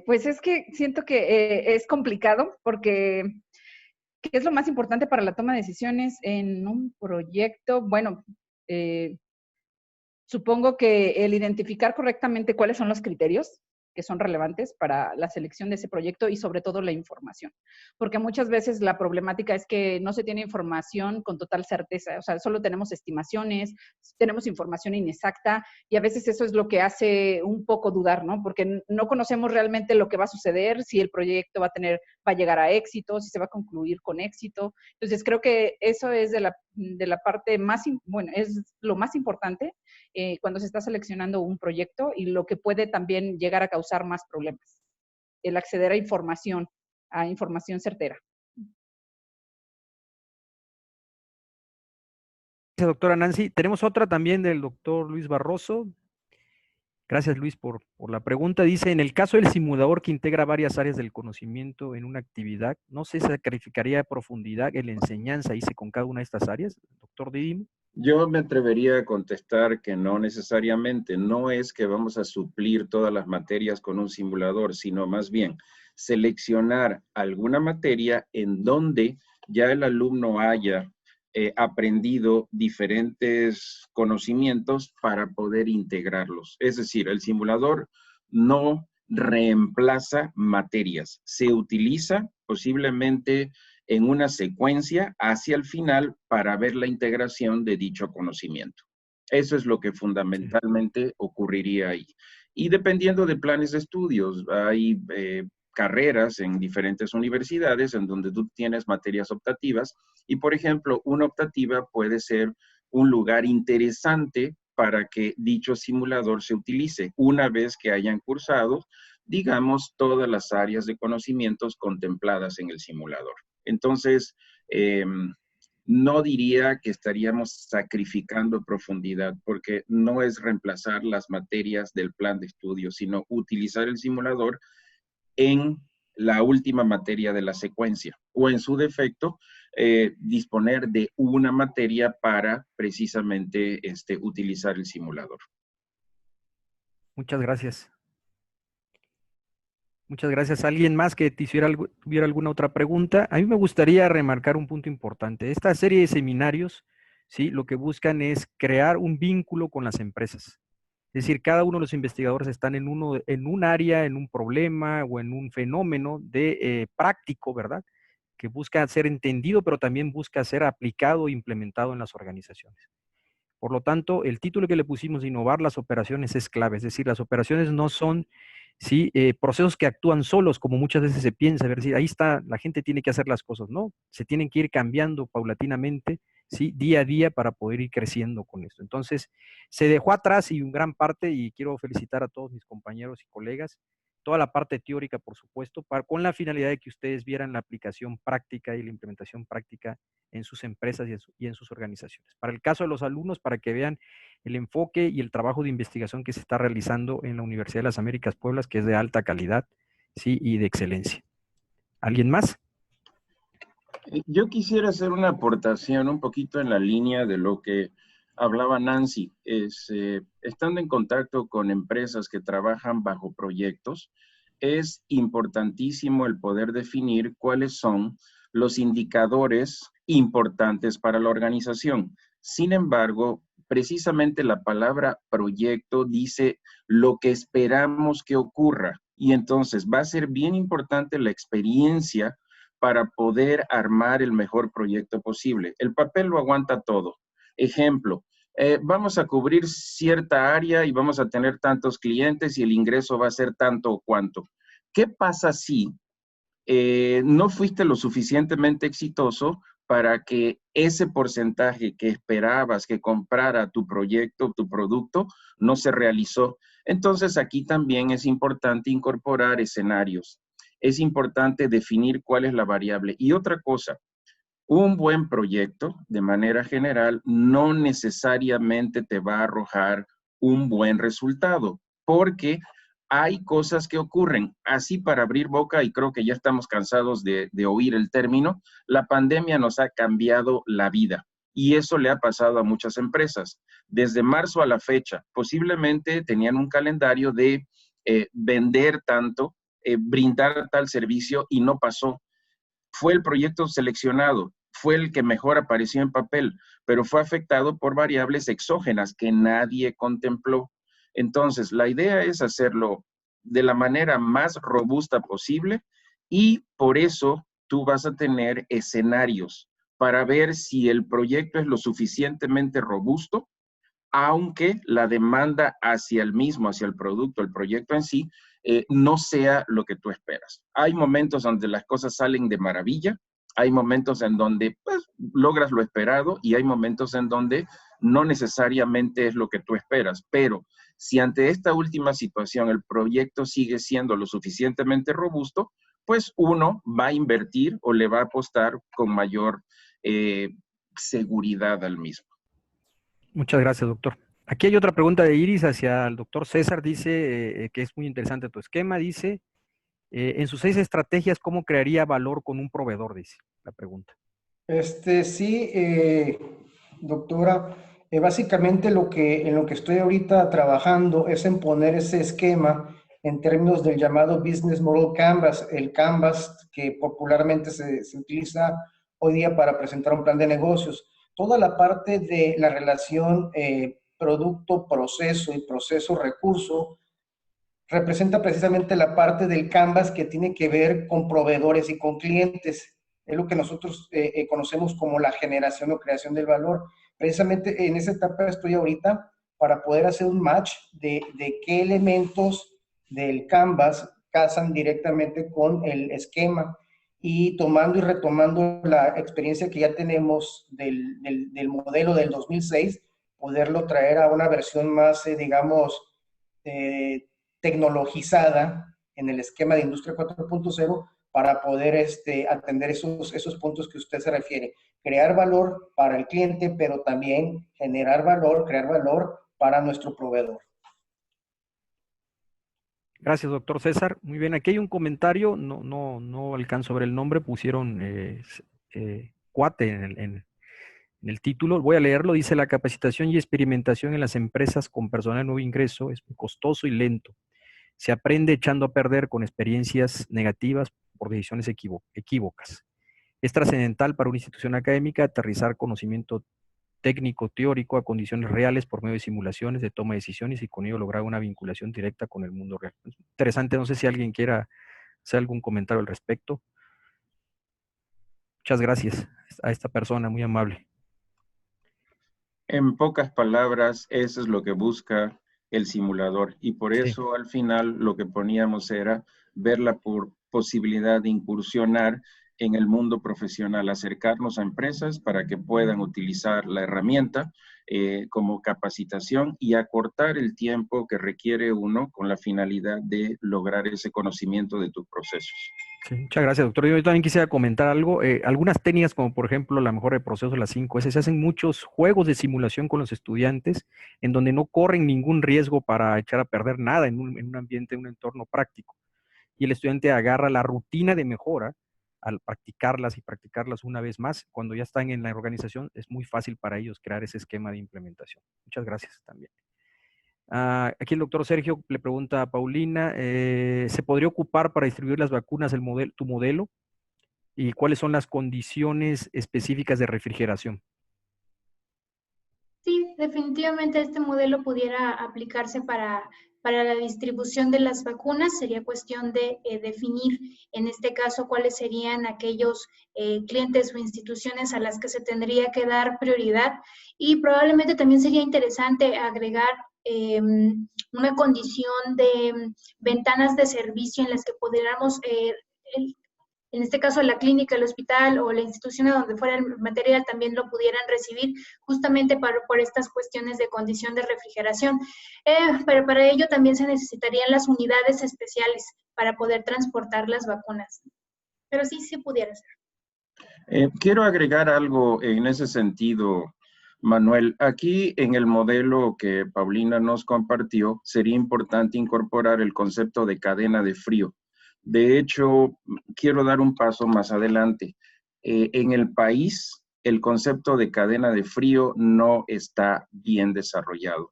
Pues es que siento que es complicado porque ¿qué es lo más importante para la toma de decisiones en un proyecto? Bueno, supongo que el identificar correctamente cuáles son los criterios, que son relevantes para la selección de ese proyecto y sobre todo la información. Porque muchas veces la problemática es que no se tiene información con total certeza, o sea, solo tenemos estimaciones, tenemos información inexacta y a veces eso es lo que hace un poco dudar, ¿no? Porque no conocemos realmente lo que va a suceder, si el proyecto va a llegar a éxito, si se va a concluir con éxito. Entonces creo que eso es de la parte más, bueno, es lo más importante cuando se está seleccionando un proyecto y lo que puede también llegar a causar más problemas. El acceder a información certera. Gracias, doctora Nancy. Tenemos otra también del doctor Luis Barroso. Gracias, Luis, por la pregunta. Dice, en el caso del simulador que integra varias áreas del conocimiento en una actividad, ¿no se sacrificaría a profundidad en la enseñanza hice con cada una de estas áreas? Doctor Didimo. Yo me atrevería a contestar que no necesariamente. No es que vamos a suplir todas las materias con un simulador, sino más bien seleccionar alguna materia en donde ya el alumno haya aprendido diferentes conocimientos para poder integrarlos. Es decir, el simulador no reemplaza materias, se utiliza posiblemente en una secuencia hacia el final para ver la integración de dicho conocimiento. Eso es lo que fundamentalmente ocurriría ahí. Y dependiendo de planes de estudios, hay carreras en diferentes universidades en donde tú tienes materias optativas y, por ejemplo, una optativa puede ser un lugar interesante para que dicho simulador se utilice una vez que hayan cursado, digamos, todas las áreas de conocimientos contempladas en el simulador. Entonces, no diría que estaríamos sacrificando profundidad, porque no es reemplazar las materias del plan de estudio, sino utilizar el simulador en la última materia de la secuencia, o en su defecto, disponer de una materia para precisamente utilizar el simulador. Muchas gracias. Muchas gracias. ¿Alguien más que tuviera alguna otra pregunta? A mí me gustaría remarcar un punto importante. Esta serie de seminarios, ¿sí? Lo que buscan es crear un vínculo con las empresas. Es decir, cada uno de los investigadores están en un área, en un problema o en un fenómeno de práctico, ¿verdad? Que busca ser entendido, pero también busca ser aplicado e implementado en las organizaciones. Por lo tanto, el título que le pusimos, Innovar las operaciones, es clave. Es decir, las operaciones no son ¿sí? Procesos que actúan solos, como muchas veces se piensa, es decir, ahí está, la gente tiene que hacer las cosas, ¿no? Se tienen que ir cambiando paulatinamente, ¿sí? Día a día para poder ir creciendo con esto. Entonces, se dejó atrás y en gran parte, y quiero felicitar a todos mis compañeros y colegas, toda la parte teórica, por supuesto, con la finalidad de que ustedes vieran la aplicación práctica y la implementación práctica en sus empresas y en sus organizaciones. Para el caso de los alumnos, para que vean el enfoque y el trabajo de investigación que se está realizando en la Universidad de las Américas Puebla, que es de alta calidad, ¿sí? Y de excelencia. ¿Alguien más? Yo quisiera hacer una aportación un poquito en la línea de lo que hablaba Nancy. Estando en contacto con empresas que trabajan bajo proyectos, es importantísimo el poder definir cuáles son los indicadores importantes para la organización. Sin embargo, precisamente la palabra proyecto dice lo que esperamos que ocurra. Y entonces va a ser bien importante la experiencia para poder armar el mejor proyecto posible. El papel lo aguanta todo. Ejemplo, vamos a cubrir cierta área y vamos a tener tantos clientes y el ingreso va a ser tanto o cuanto. ¿Qué pasa si no fuiste lo suficientemente exitoso para que ese porcentaje que esperabas que comprara tu proyecto, tu producto, no se realizó? Entonces aquí también es importante incorporar escenarios. Es importante definir cuál es la variable. Y otra cosa, un buen proyecto, de manera general, no necesariamente te va a arrojar un buen resultado, porque hay cosas que ocurren. Así, para abrir boca, y creo que ya estamos cansados de oír el término, la pandemia nos ha cambiado la vida. Y eso le ha pasado a muchas empresas. Desde marzo a la fecha, posiblemente tenían un calendario de vender tanto, brindar tal servicio y no pasó. Fue el proyecto seleccionado, fue el que mejor apareció en papel, pero fue afectado por variables exógenas que nadie contempló. Entonces, la idea es hacerlo de la manera más robusta posible y por eso tú vas a tener escenarios para ver si el proyecto es lo suficientemente robusto, aunque la demanda hacia el mismo, hacia el producto, el proyecto en sí, no sea lo que tú esperas. Hay momentos donde las cosas salen de maravilla, hay momentos en donde pues, logras lo esperado y hay momentos en donde no necesariamente es lo que tú esperas, pero si ante esta última situación el proyecto sigue siendo lo suficientemente robusto, pues uno va a invertir o le va a apostar con mayor seguridad al mismo. Muchas gracias, doctor. Aquí hay otra pregunta de Iris hacia el doctor César. Dice que es muy interesante tu esquema. Dice, en sus 6 estrategias, ¿cómo crearía valor con un proveedor? Dice la pregunta. Sí, doctora, básicamente en lo que estoy ahorita trabajando es en poner ese esquema en términos del llamado Business Model Canvas, el Canvas que popularmente se utiliza hoy día para presentar un plan de negocios. Toda la parte de la relación producto-proceso y proceso-recurso representa precisamente la parte del Canvas que tiene que ver con proveedores y con clientes. Es lo que nosotros conocemos como la generación o creación del valor. Precisamente en esa etapa estoy ahorita para poder hacer un match de qué elementos del Canvas casan directamente con el esquema y tomando y retomando la experiencia que ya tenemos del modelo del 2006, poderlo traer a una versión más, digamos, tecnologizada en el esquema de Industria 4.0 para poder atender esos puntos que usted se refiere. Crear valor para el cliente, pero también generar valor, crear valor para nuestro proveedor. Gracias, doctor César. Muy bien, aquí hay un comentario, no alcanzo a ver el nombre, pusieron cuate en el título. Voy a leerlo. Dice, la capacitación y experimentación en las empresas con personal de nuevo ingreso es muy costoso y lento. Se aprende echando a perder con experiencias negativas por decisiones equívocas. Es trascendental para una institución académica aterrizar conocimiento técnico teórico a condiciones reales por medio de simulaciones de toma de decisiones y con ello lograr una vinculación directa con el mundo real. Interesante, no sé si alguien quiera hacer algún comentario al respecto. Muchas gracias a esta persona, muy amable. En pocas palabras, eso es lo que busca el simulador y por eso al final lo que poníamos era ver la posibilidad de incursionar en el mundo profesional, acercarnos a empresas para que puedan utilizar la herramienta como capacitación y acortar el tiempo que requiere uno con la finalidad de lograr ese conocimiento de tus procesos. Sí, muchas gracias, doctor. Yo también quisiera comentar algo. Algunas técnicas, como por ejemplo la mejora de procesos, las 5S, se hacen muchos juegos de simulación con los estudiantes en donde no corren ningún riesgo para echar a perder nada en un ambiente, en un entorno práctico. Y el estudiante agarra la rutina de mejora al practicarlas y practicarlas una vez más. Cuando ya están en la organización, es muy fácil para ellos crear ese esquema de implementación. Muchas gracias también. Aquí el doctor Sergio le pregunta a Paulina, ¿se podría ocupar para distribuir las vacunas tu modelo? ¿Y cuáles son las condiciones específicas de refrigeración? Sí, definitivamente este modelo pudiera aplicarse para la distribución de las vacunas. Sería cuestión de definir, en este caso, cuáles serían aquellos clientes o instituciones a las que se tendría que dar prioridad. Y probablemente también sería interesante agregar una condición de ventanas de servicio en las que pudiéramos, en este caso la clínica, el hospital o la institución a donde fuera el material también lo pudieran recibir justamente por estas cuestiones de condición de refrigeración. Pero para ello también se necesitarían las unidades especiales para poder transportar las vacunas. Pero sí pudiera ser. Quiero agregar algo en ese sentido, Manuel. Aquí en el modelo que Paulina nos compartió, sería importante incorporar el concepto de cadena de frío. De hecho, quiero dar un paso más adelante. En el país, el concepto de cadena de frío no está bien desarrollado.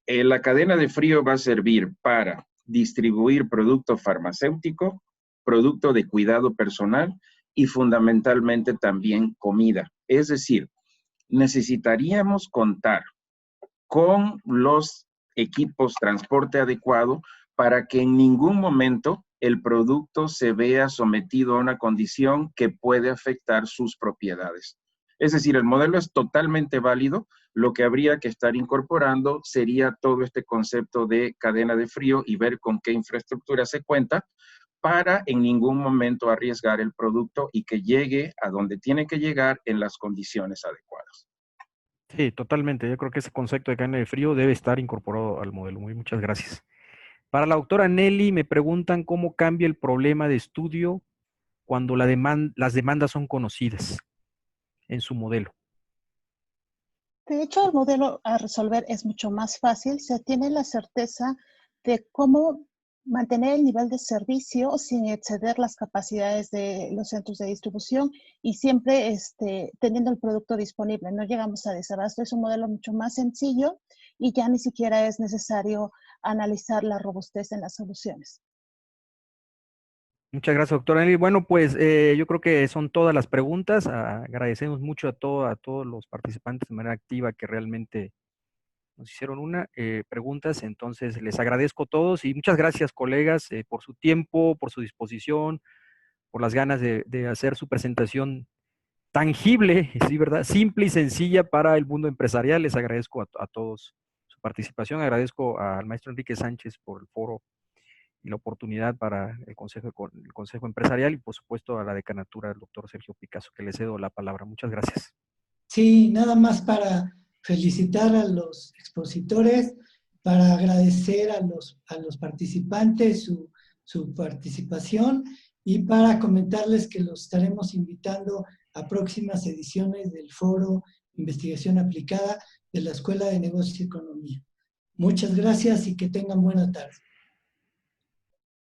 La cadena de frío va a servir para distribuir producto farmacéutico, producto de cuidado personal y fundamentalmente también comida. Es decir, necesitaríamos contar con los equipos transporte adecuado para que en ningún momento el producto se vea sometido a una condición que puede afectar sus propiedades. Es decir, el modelo es totalmente válido. Lo que habría que estar incorporando sería todo este concepto de cadena de frío y ver con qué infraestructura se cuenta para en ningún momento arriesgar el producto y que llegue a donde tiene que llegar en las condiciones adecuadas. Sí, totalmente. Yo creo que ese concepto de cadena de frío debe estar incorporado al modelo. Muchas gracias. Para la doctora Nelly, me preguntan cómo cambia el problema de estudio cuando las demandas son conocidas en su modelo. De hecho, el modelo a resolver es mucho más fácil. Se tiene la certeza de cómo mantener el nivel de servicio sin exceder las capacidades de los centros de distribución y siempre teniendo el producto disponible. No llegamos a desabasto. Es un modelo mucho más sencillo y ya ni siquiera es necesario analizar la robustez en las soluciones. Muchas gracias, doctora Nelly. Bueno, pues yo creo que son todas las preguntas. Agradecemos mucho a todos los participantes de manera activa que realmente nos hicieron preguntas. Entonces, les agradezco a todos y muchas gracias, colegas, por su tiempo, por su disposición, por las ganas de hacer su presentación tangible, sí, ¿verdad? Simple y sencilla para el mundo empresarial. Les agradezco a todos su participación. Agradezco al maestro Enrique Sánchez por el foro y la oportunidad para el Consejo Empresarial y, por supuesto, a la decanatura del doctor Sergio Picasso, que le cedo la palabra. Muchas gracias. Sí, nada más para felicitar a los expositores, para agradecer a los participantes su participación y para comentarles que los estaremos invitando a próximas ediciones del Foro Investigación Aplicada de la Escuela de Negocios y Economía. Muchas gracias y que tengan buena tarde.